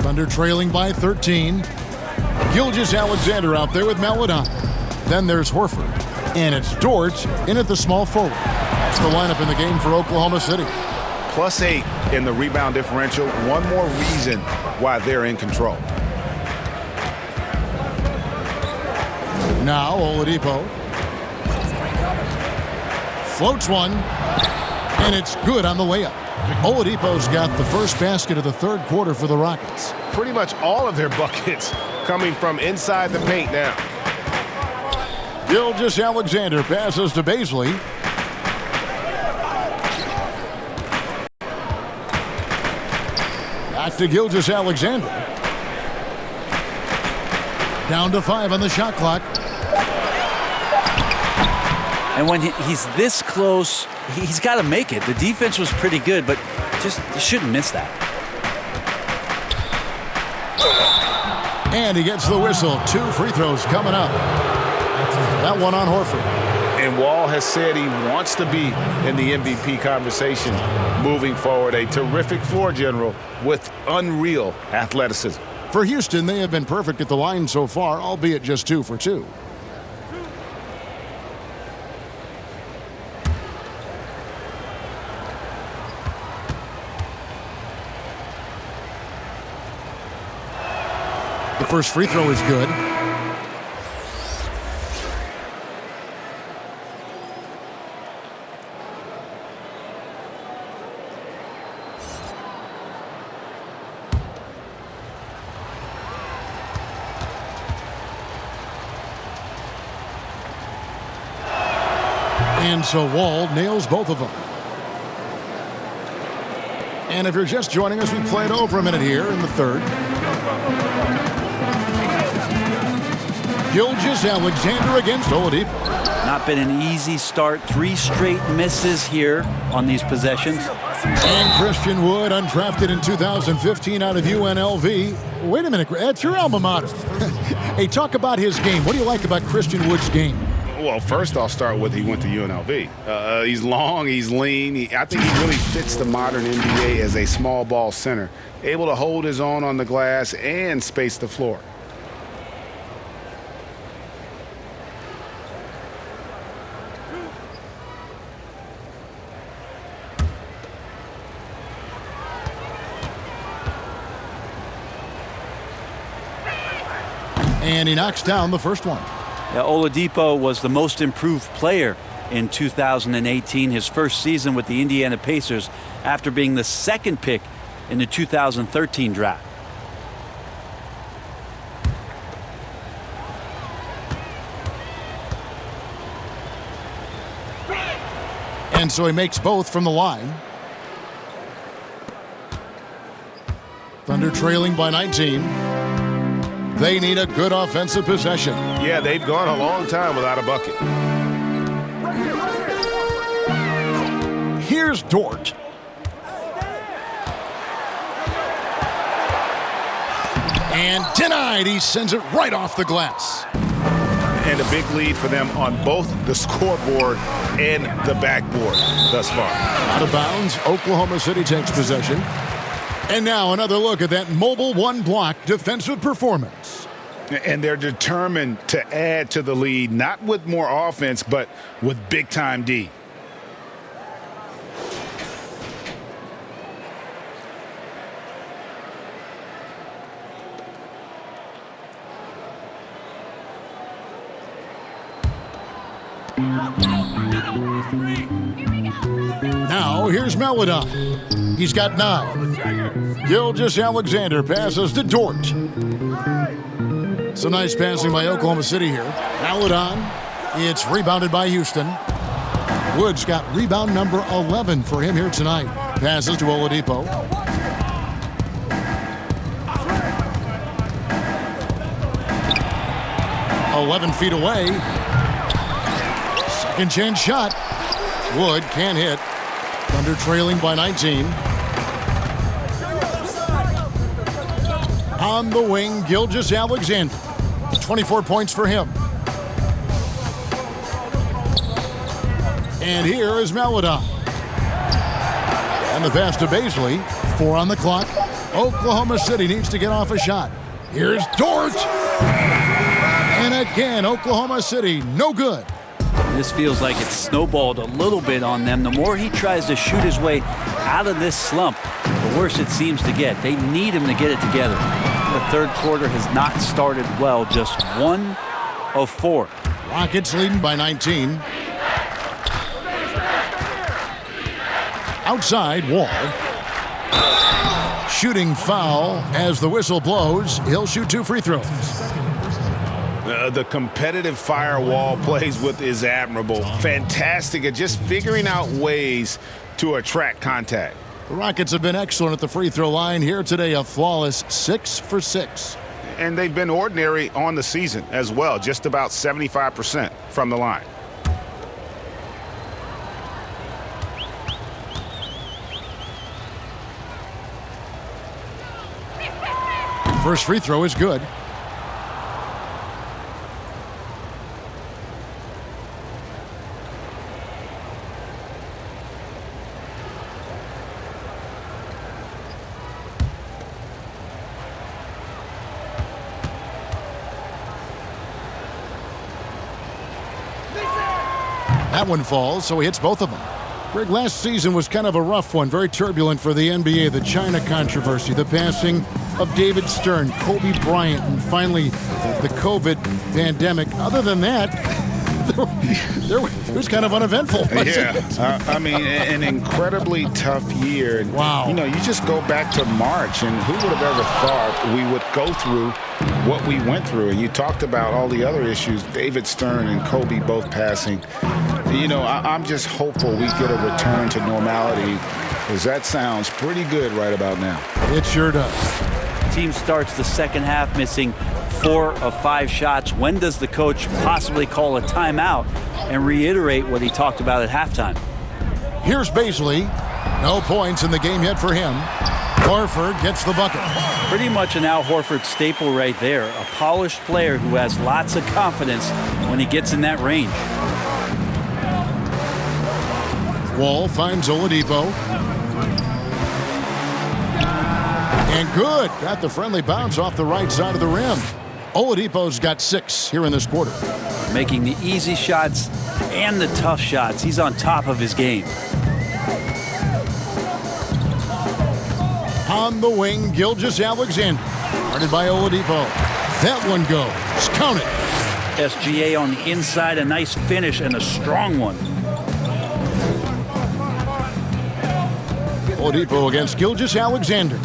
Thunder trailing by 13. Gilgeous-Alexander out there with Maladon. Then there's Horford. And it's Dort in at the small forward. That's the lineup in the game for Oklahoma City. +8 in the rebound differential. One more reason why they're in control. Now Oladipo floats one, and it's good on the layup. Oladipo's got the first basket of the third quarter for the Rockets. Pretty much all of their buckets coming from inside the paint now. Gilgeous-Alexander passes to Bazley. Back to Gilgeous-Alexander. Down to 5 on the shot clock. And when he's this close, he's got to make it. The defense was pretty good, but just shouldn't miss that. And he gets the whistle. 2 free throws coming up. That one on Horford. And Wall has said he wants to be in the MVP conversation moving forward. A terrific floor general with unreal athleticism. For Houston, they have been perfect at the line so far, albeit just 2 for 2. The first free throw is good. And so Wall nails both of them. And if you're just joining us, we played over a minute here in the third. Gilgeous-Alexander against Oladipo. Not been an easy start. 3 straight misses here on these possessions. And Christian Wood, undrafted in 2015 out of UNLV. Wait a minute, that's your alma mater. Hey, talk about his game. What do you like about Christian Wood's game? Well, first I'll start with he went to UNLV. He's long, he's lean. I think he really fits the modern NBA as a small ball center, able to hold his own on the glass and space the floor. And he knocks down the first one. Yeah, Oladipo was the most improved player in 2018, his first season with the Indiana Pacers after being the 2nd pick in the 2013 draft. And so he makes both from the line. Thunder trailing by 19. They need a good offensive possession. Yeah, they've gone a long time without a bucket. Here's Dort. And denied. He sends it right off the glass. And a big lead for them on both the scoreboard and the backboard thus far. Out of bounds, Oklahoma City takes possession. And now another look at that mobile one-block defensive performance. And they're determined to add to the lead, not with more offense, but with big-time D. Now here's Maladon. He's got 9. Gilgeous-Alexander passes to Dort. Some nice passing by Oklahoma City here. Maladon. It's rebounded by Houston. Woods got rebound number 11 for him here tonight. Passes to Oladipo. "11 feet away. Second chance shot. Wood can't hit. Thunder trailing by 19. On the wing, Gilgeous-Alexander. 24 points for him. And here is Maladon. And the pass to Baisley. 4 on the clock. Oklahoma City needs to get off a shot. Here's Dort. And again, Oklahoma City, no good. This feels like it's snowballed a little bit on them. The more he tries to shoot his way out of this slump, the worse it seems to get. They need him to get it together. The third quarter has not started well, just 1 of 4. Rockets leading by 19. Outside, Wall. Shooting foul as the whistle blows. He'll shoot 2 free throws. The competitive firewall plays with is admirable. Fantastic at just figuring out ways to attract contact. The Rockets have been excellent at the free throw line here today. A flawless 6 for 6. And they've been ordinary on the season as well. Just about 75% from the line. First free throw is good. That one falls, so he hits both of them. Greg, last season was kind of a rough one, very turbulent for the NBA. The China controversy, the passing of David Stern, Kobe Bryant, and finally the COVID pandemic. Other than that, it was kind of uneventful. Yeah, I mean, an incredibly tough year. Wow. You know, you just go back to March, and who would have ever thought we would go through what we went through? And you talked about all the other issues, David Stern and Kobe both passing. You know, I'm just hopeful we get a return to normality, because that sounds pretty good right about now. It sure does. Team starts the second half missing 4 of 5 shots. When does the coach possibly call a timeout and reiterate what he talked about at halftime? Here's Baisley. No points in the game yet for him. Horford gets the bucket. Pretty much an Al Horford staple right there. A polished player who has lots of confidence when he gets in that range. Wall finds Oladipo. And good. Got the friendly bounce off the right side of the rim. Oladipo's got 6 here in this quarter. Making the easy shots and the tough shots. He's on top of his game. On the wing, Gilgeous-Alexander. Guarded by Oladipo. That one goes. Count it. SGA on the inside. A nice finish and a strong one. Oladipo against Gilgeous-Alexander.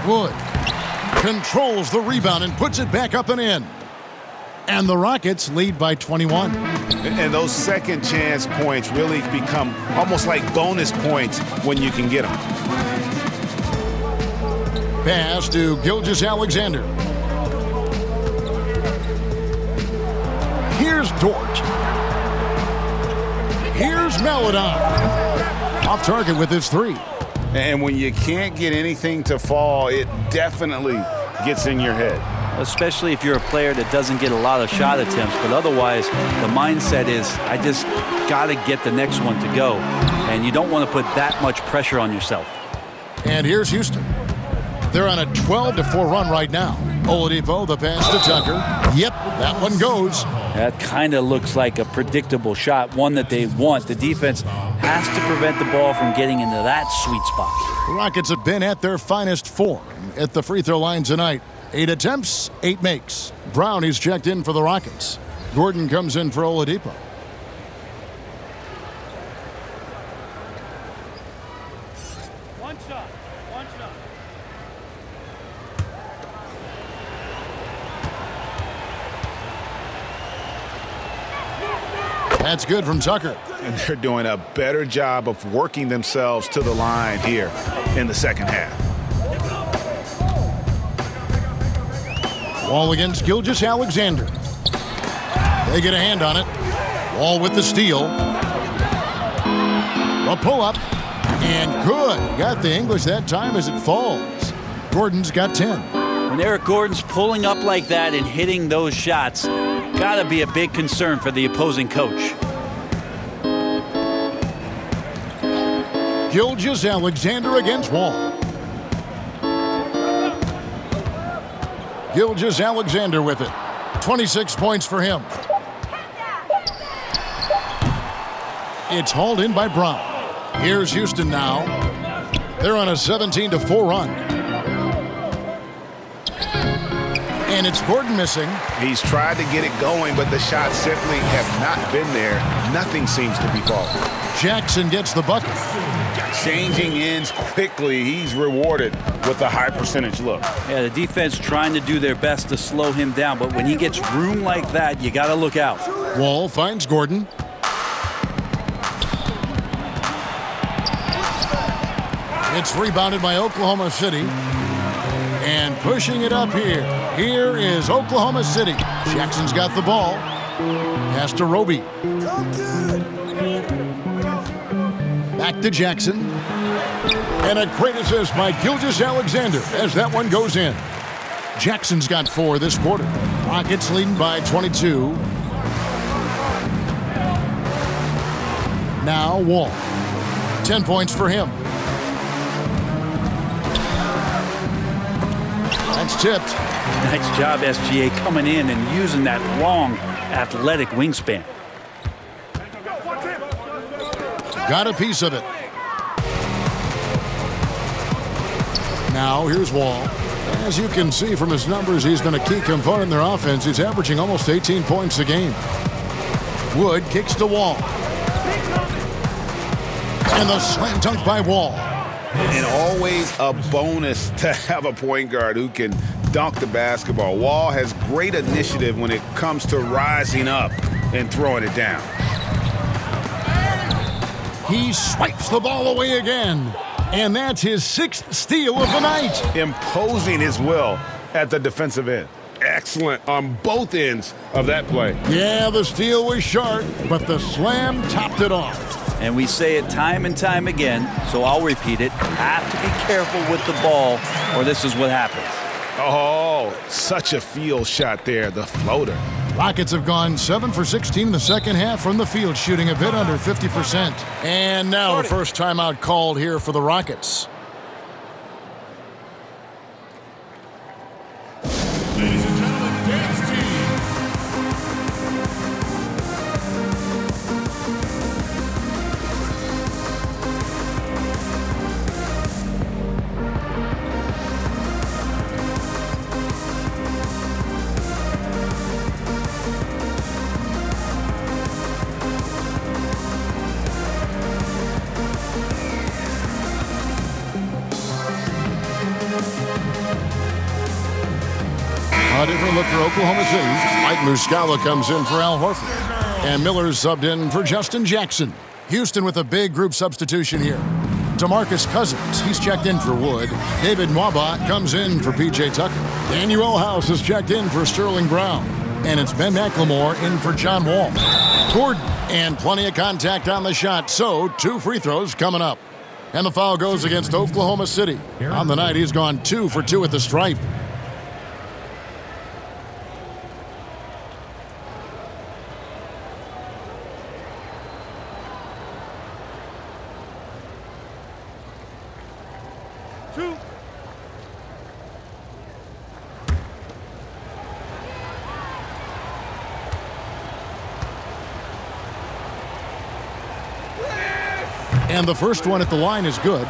Wood controls the rebound and puts it back up and in. And the Rockets lead by 21. And those second chance points really become almost like bonus points when you can get them. Pass to Gilgeous-Alexander. Here's Dort. Here's Maladon. Off target with his 3. And when you can't get anything to fall, it definitely gets in your head. Especially if you're a player that doesn't get a lot of shot attempts. But otherwise, the mindset is, I just got to get the next one to go. And you don't want to put that much pressure on yourself. And here's Houston. They're on a 12-4 run right now. Oladipo, the pass to Tucker. Yep, that one goes. That kind of looks like a predictable shot, one that they want. The defense has to prevent the ball from getting into that sweet spot. The Rockets have been at their finest form at the free throw line tonight. 8 attempts, 8 makes. Brown is checked in for the Rockets. Gordon comes in for Oladipo. One shot. That's good from Tucker. And they're doing a better job of working themselves to the line here in the second half. Wall against Gilgeous Alexander. They get a hand on it. Wall with the steal. A pull-up. And good. Got the English that time as it falls. Gordon's got 10. When Eric Gordon's pulling up like that and hitting those shots, gotta be a big concern for the opposing coach. Gilgeous Alexander against Wall. Gilgeous Alexander with it. 26 points for him. It's hauled in by Brown. Here's Houston now. They're on a 17-4 run. And it's Gordon missing. He's tried to get it going, but the shots simply have not been there. Nothing seems to be falling. Jackson gets the bucket. Changing ends quickly. He's rewarded with a high percentage look. Yeah, the defense trying to do their best to slow him down, but when he gets room like that, you got to look out. Wall finds Gordon. It's rebounded by Oklahoma City. And pushing it up here. Here is Oklahoma City. Jackson's got the ball. Pass to Roby. Back to Jackson. And a great assist by Gilgeous Alexander as that one goes in. Jackson's got 4 this quarter. Rockets leading by 22. Now Wall. 10 points for him. That's tipped. Nice job, SGA, coming in and using that long, athletic wingspan. Got a piece of it. Now here's Wall. As you can see from his numbers, he's been a key component in their offense. He's averaging almost 18 points a game. Wood kicks to Wall. And the slam dunk by Wall. And always a bonus to have a point guard who can dunk the basketball. Wall has great initiative when it comes to rising up and throwing it down. He swipes the ball away again. And that's his 6th steal of the night. Imposing his will at the defensive end. Excellent on both ends of that play. Yeah, the steal was short, but the slam topped it off. And we say it time and time again, so I'll repeat it. Have to be careful with the ball, or this is what happens. Oh, such a field shot there, the floater. Rockets have gone 7 for 16 in the second half from the field, shooting a bit under 50%. And now the first timeout called here for the Rockets. Ladies and gentlemen, dance team. A different look for Oklahoma City. Mike Muscala comes in for Al Horford. And Miller's subbed in for Justin Jackson. Houston with a big group substitution here. DeMarcus Cousins, he's checked in for Wood. David Nwaba comes in for P.J. Tucker. Daniel House is checked in for Sterling Brown. And it's Ben McLemore in for John Wall. Gordon, and plenty of contact on the shot, so 2 free throws coming up. And the foul goes against Oklahoma City. On the night, he's gone 2 for 2 at the stripe. And the first one at the line is good.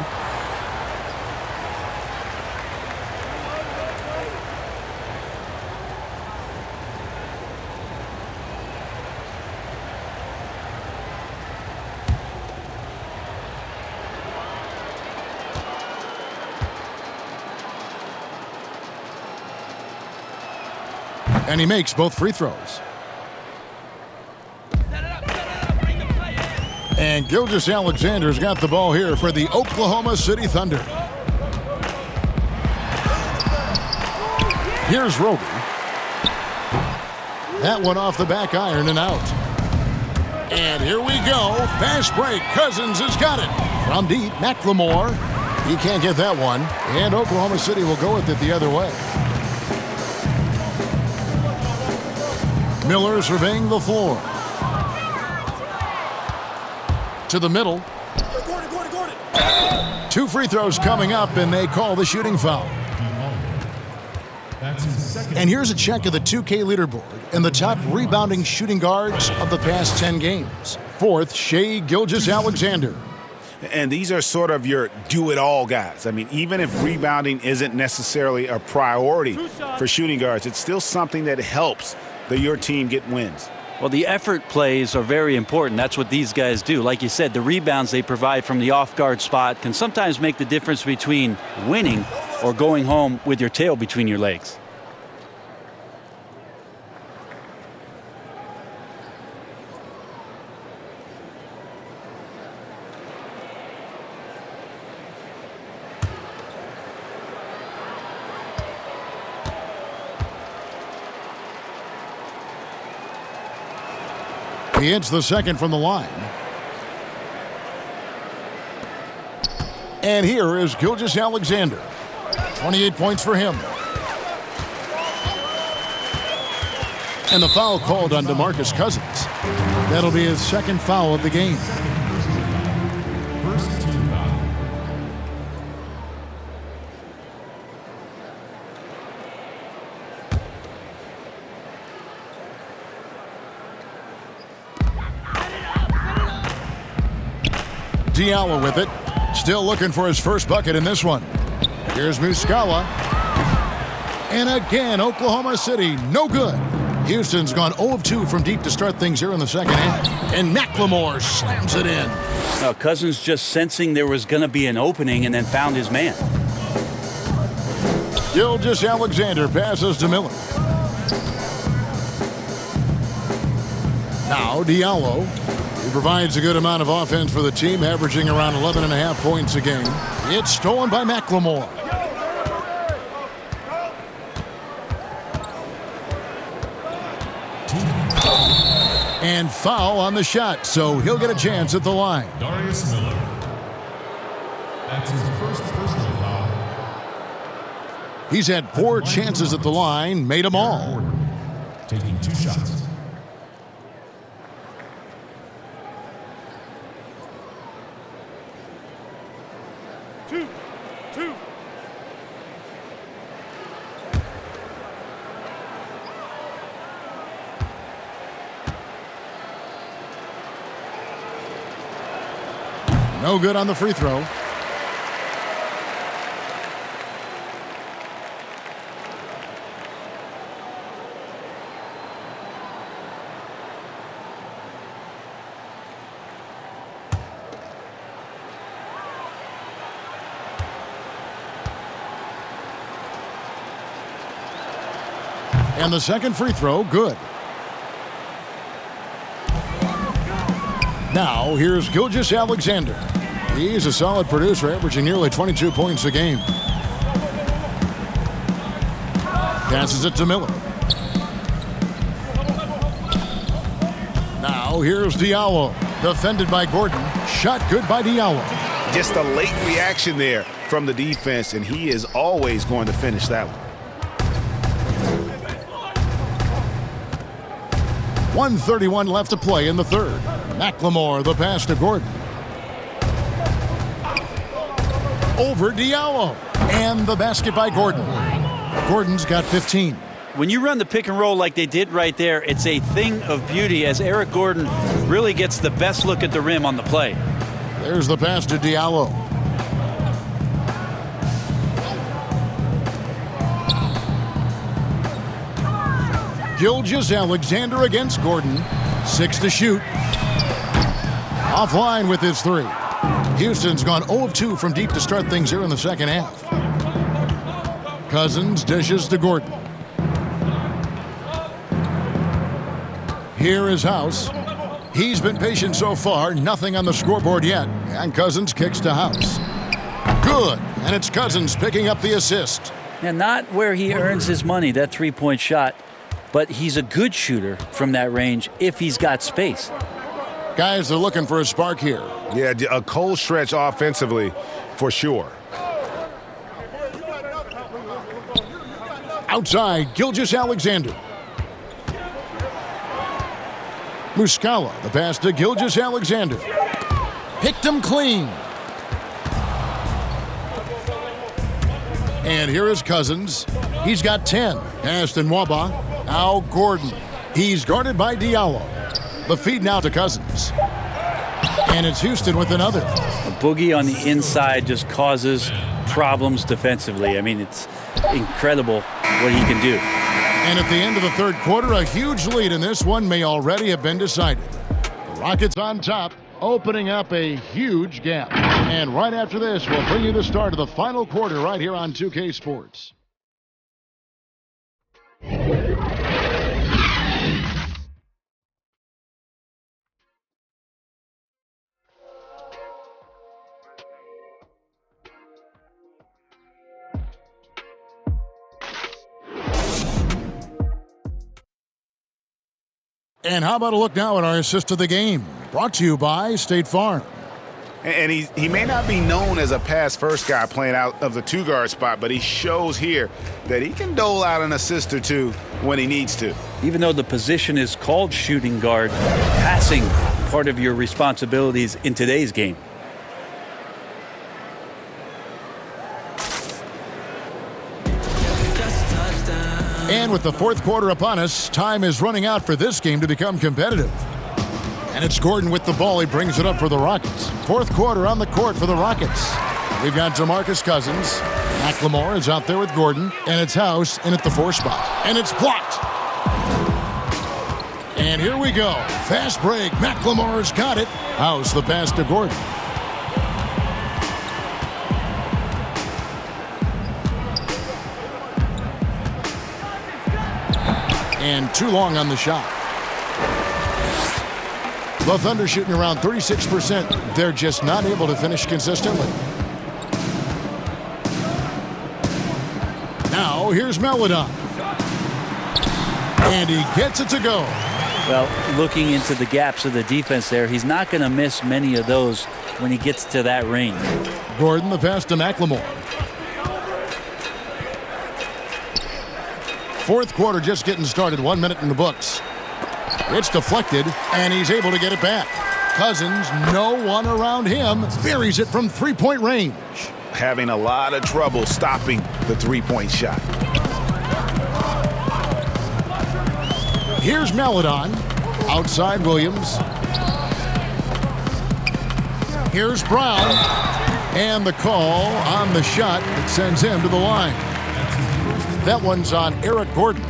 And he makes both free throws. And Gilgeous-Alexander's got the ball here for the Oklahoma City Thunder. Here's Roby. That one off the back iron and out. And here we go. Fast break. Cousins has got it. From deep, McLemore. He can't get that one. And Oklahoma City will go with it the other way. Miller surveying the floor. To the middle. Gordon. 2 free throws coming up, and they call the shooting foul. And here's a check of the 2K leaderboard and the top rebounding shooting guards of the past 10 games. 4th, Shai Gilgeous-Alexander. And these are sort of your do-it-all guys. I mean, even if rebounding isn't necessarily a priority for shooting guards, it's still something that helps your team get wins. Well, the effort plays are very important. That's what these guys do. Like you said, the rebounds they provide from the off-guard spot can sometimes make the difference between winning or going home with your tail between your legs. He hits the second from the line. And here is Gilgeous-Alexander. 28 points for him. And the foul called on DeMarcus Cousins. That'll be his second foul of the game. First team foul. Diallo with it. Still looking for his first bucket in this one. Here's Muscala. And again, Oklahoma City, no good. Houston's gone 0 of 2 from deep to start things here in the second half. And McLemore slams it in. Now, Cousins just sensing there was going to be an opening and then found his man. Gilgeous-Alexander passes to Miller. Now Diallo. He provides a good amount of offense for the team, averaging around 11.5 points a game. It's stolen by McLemore. And foul on the shot, so he'll get a chance at the line. Darius Miller. That's his first personal foul. He's had 4 chances at the line, made them all. Taking 2 shots. Two. No good on the free throw. And the second free throw, good. Now, here's Gilgeous-Alexander. He's a solid producer, averaging nearly 22 points a game. Passes it to Miller. Now, here's Diallo. Defended by Gordon. Shot good by Diallo. Just a late reaction there from the defense, and he is always going to finish that one. 1:31 left to play in the third. McLemore, the pass to Gordon. Over Diallo. And the basket by Gordon. Gordon's got 15. When you run the pick and roll like they did right there, it's a thing of beauty as Eric Gordon really gets the best look at the rim on the play. There's the pass to Diallo. Gilgeous-Alexander against Gordon. 6 to shoot. Offline with his 3. Houston's gone 0 of 2 from deep to start things here in the second half. Cousins dishes to Gordon. Here is House. He's been patient so far, nothing on the scoreboard yet, and Cousins kicks to House. Good, and it's Cousins picking up the assist. And not where he earns his money, that three-point shot, but he's a good shooter from that range if he's got space. Guys are looking for a spark here. Yeah, a cold stretch offensively for sure. Outside, Gilgeous-Alexander. Muscala, the pass to Gilgeous-Alexander. Picked him clean. And here is Cousins. He's got 10. Passed in Waba. Now Gordon. He's guarded by Diallo. The feed now to Cousins. And it's Houston with another. A boogie on the inside just causes problems defensively. I mean, it's incredible what he can do. And at the end of the third quarter, a huge lead in this one may already have been decided. The Rockets on top, opening up a huge gap. And right after this, we'll bring you the start of the final quarter right here on 2K Sports. And how about a look now at our assist of the game? Brought to you by State Farm. And he may not be known as a pass-first guy playing out of the two-guard spot, but he shows here that he can dole out an assist or two when he needs to. Even though the position is called shooting guard, passing part of your responsibilities in today's game. And with the fourth quarter upon us, time is running out for this game to become competitive. And it's Gordon with the ball. He brings it up for the Rockets. Fourth quarter on the court for the Rockets. We've got DeMarcus Cousins. McLemore is out there with Gordon. And it's House in at the 4 spot. And it's blocked. And here we go. Fast break. McLemore's got it. House the pass to Gordon. And too long on the shot. The Thunder shooting around 36%. They're just not able to finish consistently. Now, here's Melodon. And he gets it to go. Well, looking into the gaps of the defense there, he's not going to miss many of those when he gets to that range. Gordon, the pass to McLemore. Fourth quarter just getting started. 1 minute in the books. It's deflected, and he's able to get it back. Cousins, no one around him, buries it from three-point range. Having a lot of trouble stopping the three-point shot. Here's Melodon. Outside Williams. Here's Brown. And the call on the shot that sends him to the line. That one's on Eric Gordon.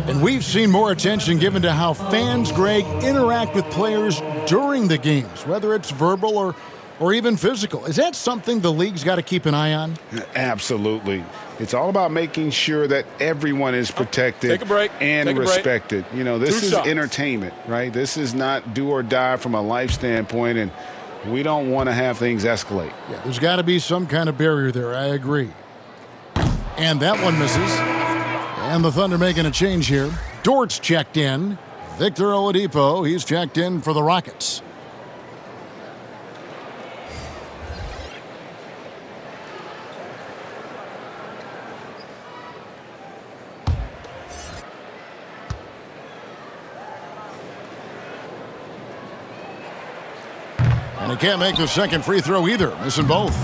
And we've seen more attention given to how fans, Greg, interact with players during the games, whether it's verbal or even physical. Is that something the league's got to keep an eye on? Absolutely. It's all about making sure that everyone is protected Take a break. and Take a break. respected. You know, this 2 is shots. entertainment, right? This is not do or die from a life standpoint, and we don't want to have things escalate. Yeah, there's got to be some kind of barrier there. I agree. And that one misses. And the Thunder making a change here. Dort's checked in. Victor Oladipo, he's checked in for the Rockets. And he can't make the second free throw either, missing both.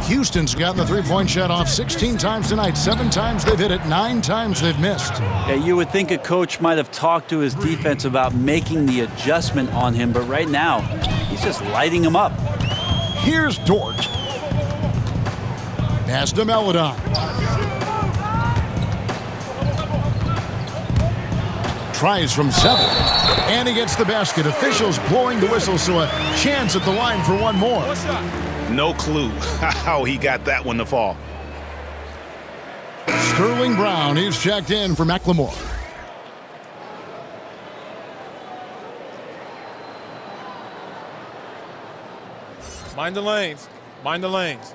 Houston's gotten the three-point shot off 16 times tonight. 7 times they've hit it, 9 times they've missed. Yeah, you would think a coach might have talked to his defense about making the adjustment on him, but right now, he's just lighting him up. Here's Dort. Pass to Melodon. Tries from 7. And he gets the basket. Officials blowing the whistle, so a chance at the line for one more. No clue how he got that one to fall. Sterling Brown, he's checked in for McLemore. Mind the lanes. Mind the lanes.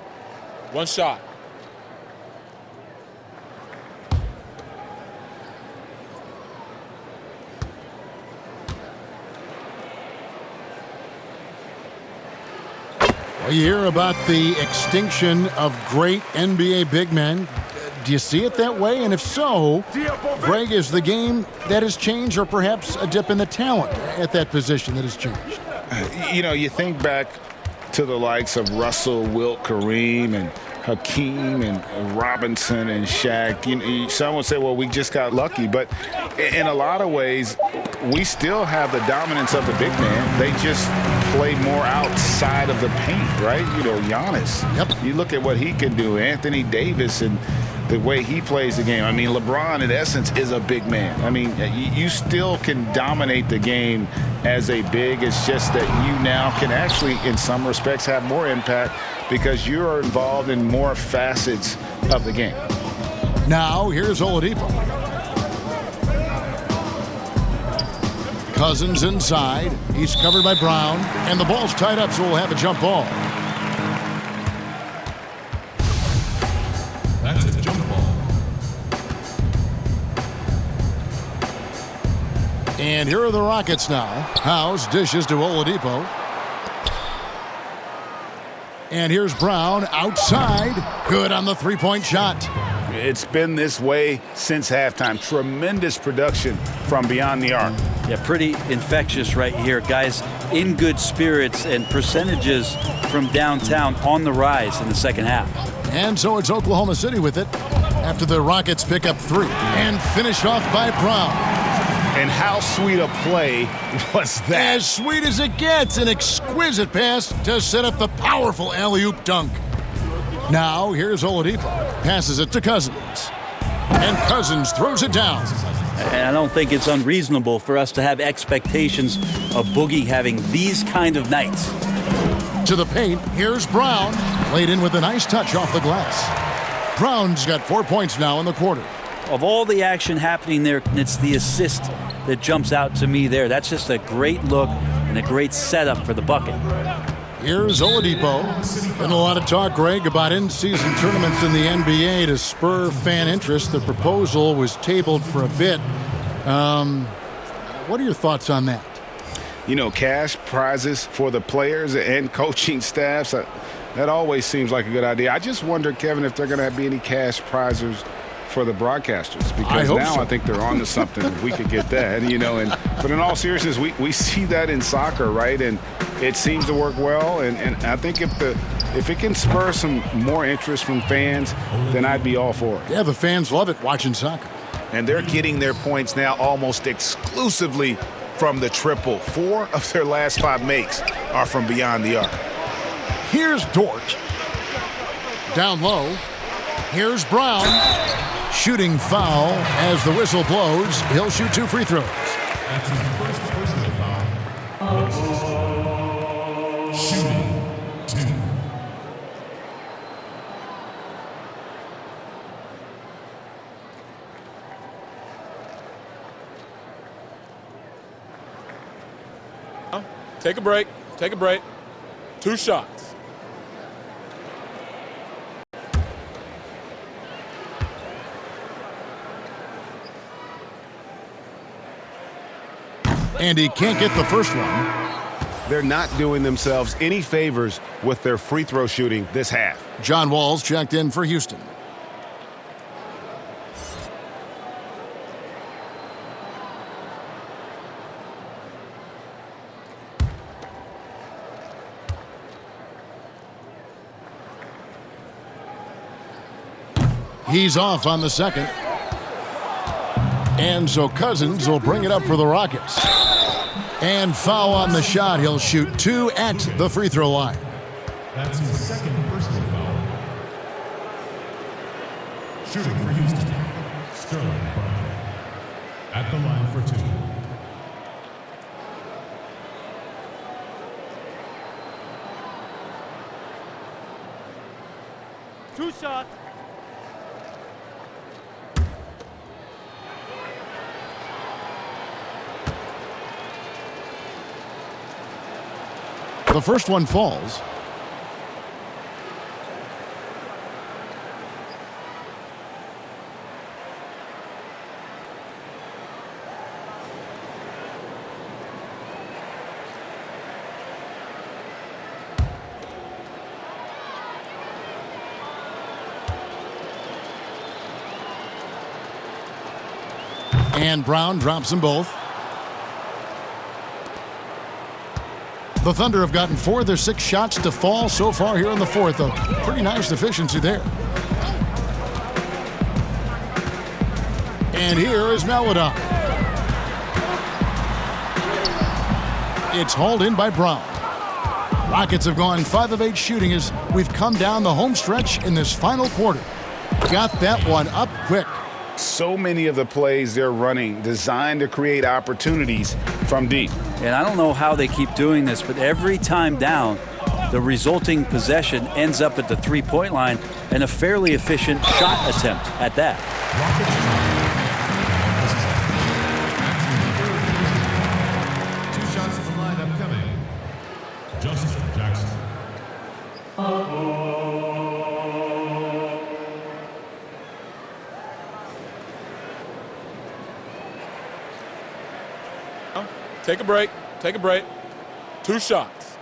One shot. Well, you hear about the extinction of great NBA big men. Do you see it that way? And if so, Greg, is the game that has changed, or perhaps a dip in the talent at that position that has changed? You know, you think back to the likes of Russell, Wilt, Kareem, and Hakeem, and Robinson, and Shaq. Some would say, well, we just got lucky. But in a lot of ways, we still have the dominance of the big man. They just play more outside of the paint, right? You know, Giannis. Yep. You look at what he can do. Anthony Davis and the way he plays the game. I mean, LeBron, in essence, is a big man. I mean, you still can dominate the game as a big. It's just that you now can actually, in some respects, have more impact because you're involved in more facets of the game. Now, here's Oladipo. Cousins inside. He's covered by Brown. And the ball's tied up, so we'll have a jump ball. That's a jump ball. And here are the Rockets now. House dishes to Oladipo. And here's Brown outside. Good on the three-point shot. It's been this way since halftime. Tremendous production from beyond the arc. Yeah, pretty infectious right here. Guys in good spirits, and percentages from downtown on the rise in the second half. And so it's Oklahoma City with it after the Rockets pick up 3 and finish off by Brown. And how sweet a play was that? As sweet as it gets, an exquisite pass to set up the powerful alley-oop dunk. Now here's Oladipo. Passes it to Cousins. And Cousins throws it down. And I don't think it's unreasonable for us to have expectations of Boogie having these kind of nights. To the paint, here's Brown. Laid in with a nice touch off the glass. Brown's got 4 points now in the quarter. Of all the action happening there, it's the assist that jumps out to me there. That's just a great look and a great setup for the bucket. Here's Oladipo. Been a lot of talk, Greg, about in-season tournaments in the NBA to spur fan interest. The proposal was tabled for a bit. What are your thoughts on that? You know, cash prizes for the players and coaching staffs. That always seems like a good idea. I just wonder, Kevin, if they're going to be any cash prizes for the broadcasters, because now I think they're on to something. If we could get that, but in all seriousness, we see that in soccer, right? And it seems to work well. And I think if it can spur some more interest from fans, then I'd be all for it. Yeah, the fans love it watching soccer. And they're getting their points now almost exclusively from the triple. 4 of their last 5 makes are from beyond the arc. Here's Dort. Down low. Here's Brown. Shooting foul as the whistle blows. He'll shoot 2 free throws. That's his first personal foul. Shooting 2. Take a break. Take a break. 2 shots. And he can't get the first one. They're not doing themselves any favors with their free throw shooting this half. John Wall's checked in for Houston. He's off on the second. And so Cousins will bring it up for the Rockets. And foul on the shot. He'll shoot 2 at the free throw line. That's his second personal foul. Shooting for Houston, Sterling Brown. At the line for 2. Two shots. The first one falls. And Brown drops them both. The Thunder have gotten 4 of their 6 shots to fall so far here in the fourth. A pretty nice efficiency there. And here is Maladon. It's hauled in by Brown. Rockets have gone 5 of 8 shooting as we've come down the home stretch in this final quarter. Got that one up quick. So many of the plays they're running designed to create opportunities from deep. And I don't know how they keep doing this, but every time down, the resulting possession ends up at the three-point line and a fairly efficient shot attempt at that. Two shots in the lineup coming. Justin Jackson. Take a break. Take a break. 2 shots.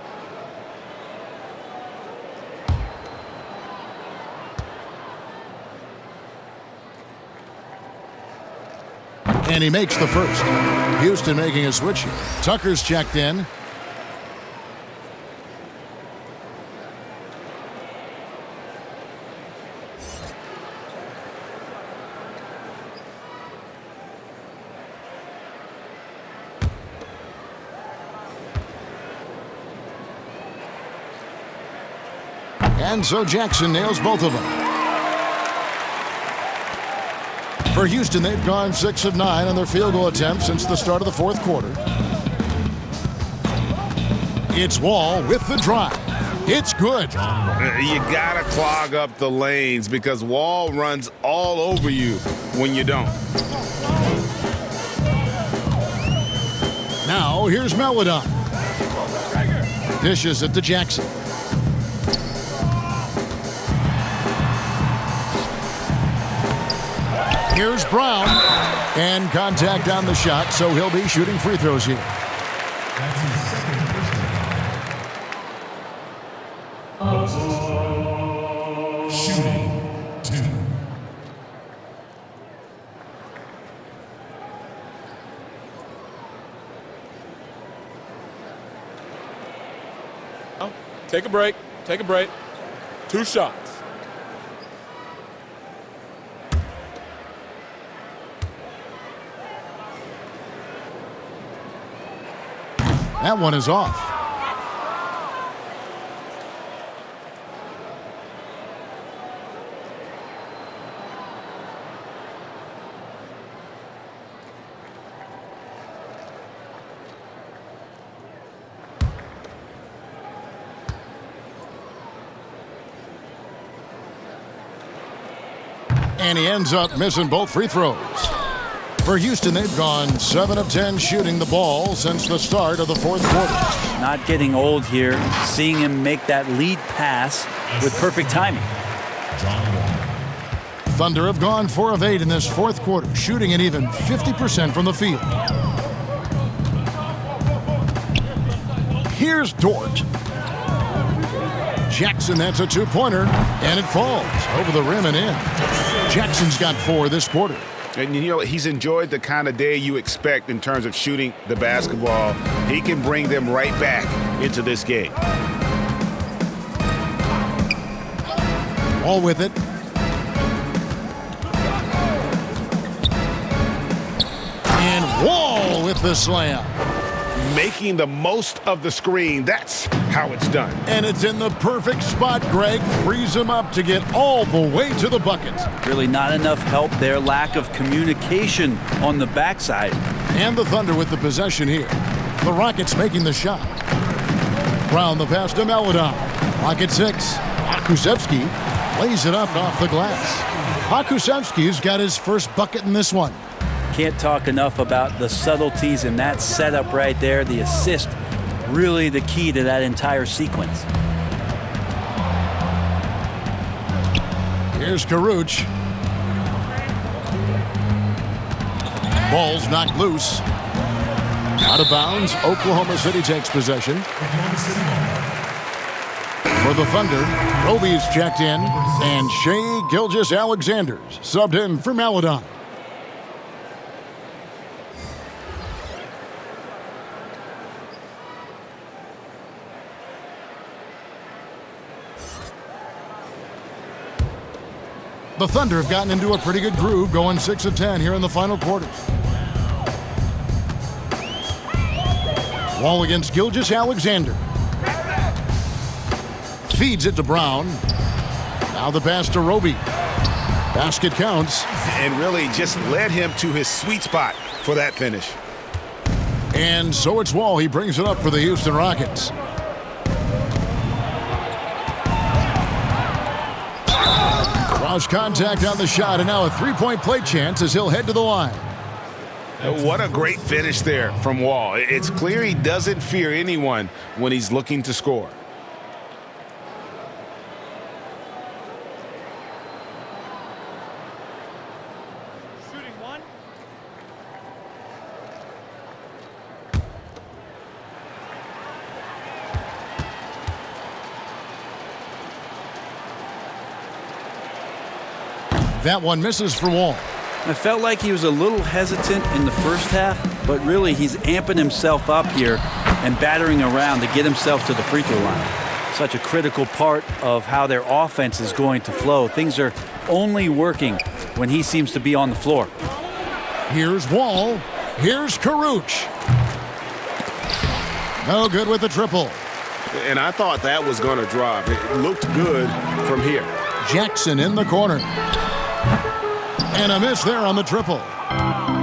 And he makes the first. Houston making a switch here. Tucker's checked in. And so Jackson nails both of them. For Houston, they've gone 6 of 9 on their field goal attempts since the start of the fourth quarter. It's Wall with the drive. It's good. You gotta clog up the lanes because Wall runs all over you when you don't. Now here's Maladon. Dishes it to Jackson. Here's Brown, and contact on the shot, so he'll be shooting free throws here. That's his second personal foul. Shooting 2. Take a break. Take a break. 2 shots. That one is off. And he ends up missing both free throws. For Houston, they've gone 7 of 10 shooting the ball since the start of the fourth quarter. Not getting old here, seeing him make that lead pass with perfect timing. Thunder have gone 4 of 8 in this fourth quarter, shooting an even 50% from the field. Here's Dort. Jackson, that's a 2-pointer, and it falls over the rim and in. Jackson's got 4 this quarter. And, you know, he's enjoyed the kind of day you expect in terms of shooting the basketball. He can bring them right back into this game. All with it. And Wall with the slam. Making the most of the screen. That's how it's done. And it's in the perfect spot. Greg frees him up to get all the way to the bucket. Really not enough help there. Lack of communication on the backside. And the Thunder with the possession here. The Rockets making the shot. Brown the pass to Maladon. Rocket 6. Pokusevski lays it up off the glass. Pokusevski's got his first bucket in this one. Can't talk enough about the subtleties in that setup right there. The assist, really the key to that entire sequence. Here's Karuch. Ball's knocked loose. Out of bounds. Oklahoma City takes possession. For the Thunder, Roby's checked in, and Shai Gilgeous-Alexander's subbed in for Maladon. The Thunder have gotten into a pretty good groove, going 6 of 10 here in the final quarter. Wall against Gilgeous-Alexander. Feeds it to Brown. Now the pass to Roby. Basket counts. And really just led him to his sweet spot for that finish. And so it's Wall. He brings it up for the Houston Rockets. Cross contact on the shot, and now a three-point play chance as he'll head to the line. What a great finish there from Wall. It's clear he doesn't fear anyone when he's looking to score. Shooting one. That one misses for Wall. I felt like he was a little hesitant in the first half, but really he's amping himself up here and battering around to get himself to the free throw line. Such a critical part of how their offense is going to flow. Things are only working when he seems to be on the floor. Here's Wall. Here's Karuch. No good with the triple. And I thought that was going to drop. It looked good from here. Jackson in the corner. And a miss there on the triple.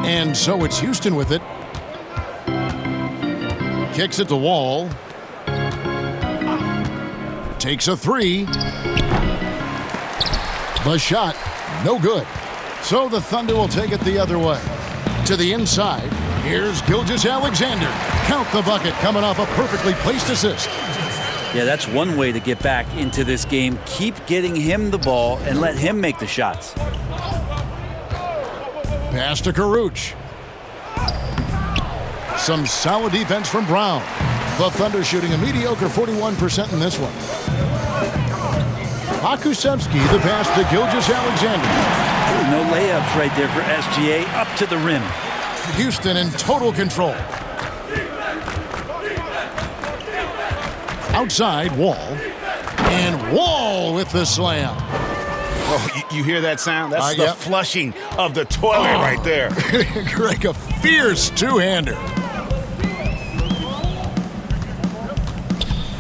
And so it's Houston with it. Kicks it to Wall. Takes a three. The shot, no good. So the Thunder will take it the other way. To the inside, here's Gilgeous-Alexander. Count the bucket, coming off a perfectly placed assist. Yeah, that's one way to get back into this game. Keep getting him the ball and let him make the shots. Pass to Karuch. Some solid defense from Brown. The Thunder shooting a mediocre 41% in this one. Pakusevsky, the pass to Gilgeous-Alexander. No layups right there for SGA, up to the rim. Houston in total control. Outside, Wall. And Wall with the slam. Oh, you hear that sound? That's the flushing of the toilet right there. Greg, a fierce two-hander.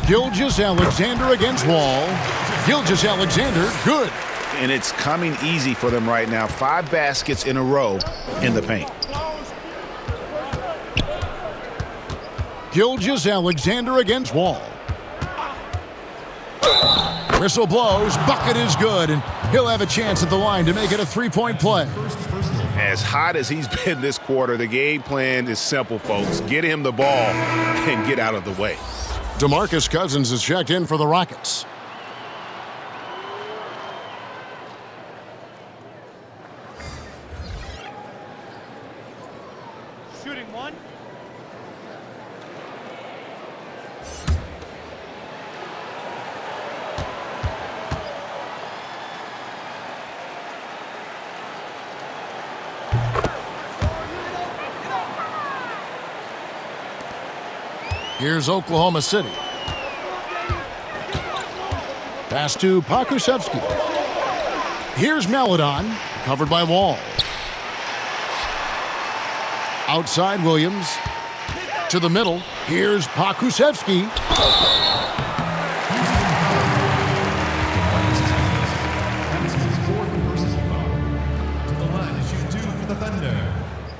Gilgeous-Alexander against Wall. Gilgeous-Alexander, good. And it's coming easy for them right now. 5 baskets in a row in the paint. Gilgeous-Alexander against Wall. Whistle blows, bucket is good, and he'll have a chance at the line to make it a three-point play. As hot as he's been this quarter, the game plan is simple, folks. Get him the ball and get out of the way. DeMarcus Cousins is checked in for the Rockets. Shooting one. Here's Oklahoma City. Pass to Pakusevsky. Here's Maledon, covered by Wall. Outside Williams. To the middle. Here's Pakusevsky. To the line to shoot 2 for the Thunder.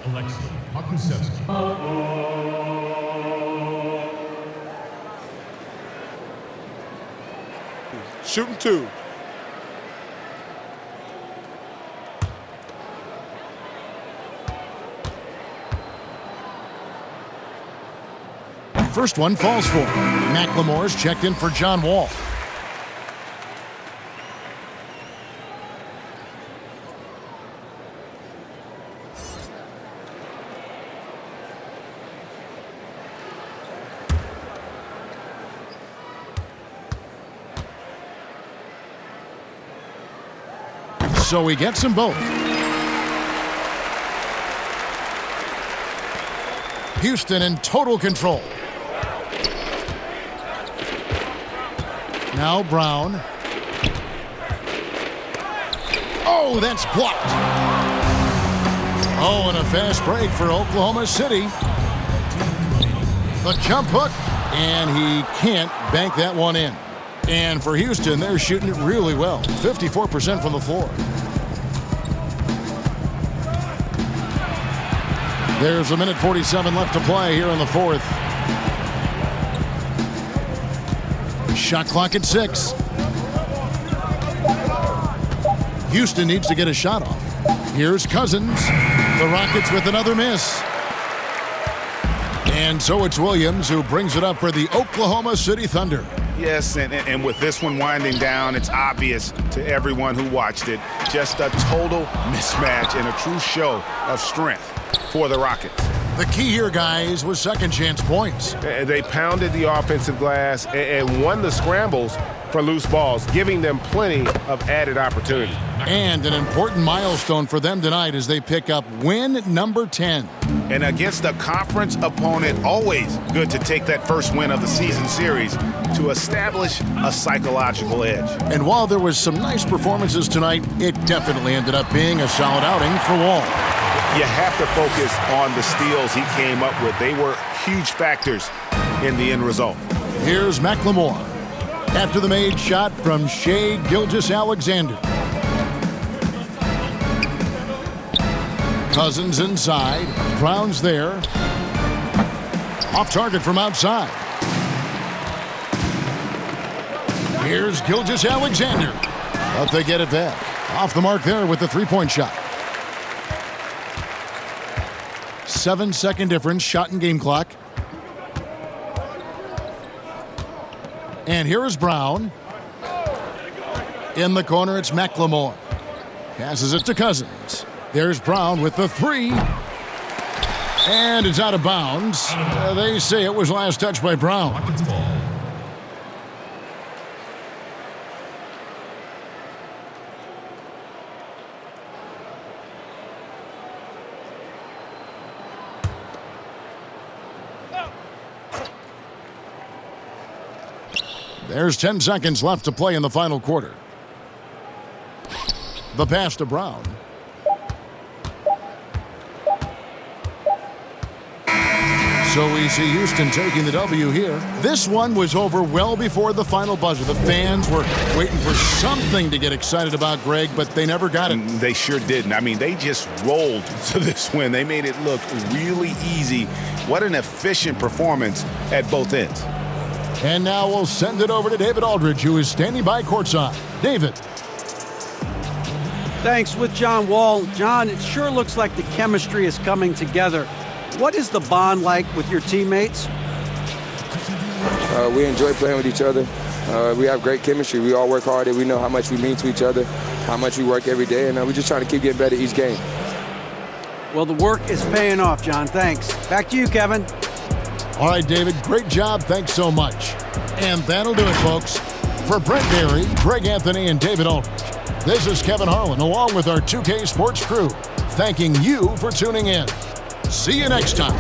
Alexei Pakusevsky. Shooting 2. First one falls for. McLemore's checked in for John Wall. So he gets them both. Houston in total control. Now Brown. Oh, that's blocked. Oh, and a fast break for Oklahoma City. The jump hook, and he can't bank that one in. And for Houston, they're shooting it really well. 54% from the floor. There's a minute 47 left to play here in the fourth. Shot clock at 6. Houston needs to get a shot off. Here's Cousins. The Rockets with another miss. And so it's Williams who brings it up for the Oklahoma City Thunder. Yes, and with this one winding down, it's obvious to everyone who watched it. Just a total mismatch and a true show of strength for the Rockets. The key here, guys, was second chance points. They pounded the offensive glass and won the scrambles for loose balls, giving them plenty of added opportunity. And an important milestone for them tonight as they pick up win number 10. And against a conference opponent, always good to take that first win of the season series to establish a psychological edge. And while there was some nice performances tonight, it definitely ended up being a solid outing for Wall. You have to focus on the steals he came up with. They were huge factors in the end result. Here's McLemore after the made shot from Shai Gilgeous-Alexander. Cousins inside. Brown's there. Off target from outside. Here's Gilgeous-Alexander. But they get it back. Off the mark there with the three-point shot. 7-second difference, shot and game clock. And here is Brown. In the corner, it's McLemore. Passes it to Cousins. There's Brown with the three. And it's out of bounds. They say it was last touched by Brown. There's 10 seconds left to play in the final quarter. The pass to Brown. So we see Houston taking the W here. This one was over well before the final buzzer. The fans were waiting for something to get excited about, Greg, but they never got it. They sure didn't. I mean, they just rolled to this win. They made it look really easy. What an efficient performance at both ends. And now we'll send it over to David Aldridge, who is standing by courtside. David. Thanks with John Wall. John, it sure looks like the chemistry is coming together. What is the bond like with your teammates? We enjoy playing with each other. We have great chemistry. We all work hard and we know how much we mean to each other, how much we work every day, and we're just trying to keep getting better each game. Well, the work is paying off, John. Thanks. Back to you, Kevin. All right, David, great job. Thanks so much. And that'll do it, folks. For Brent Barry, Greg Anthony, and David Aldridge, this is Kevin Harlan, along with our 2K Sports crew, thanking you for tuning in. See you next time.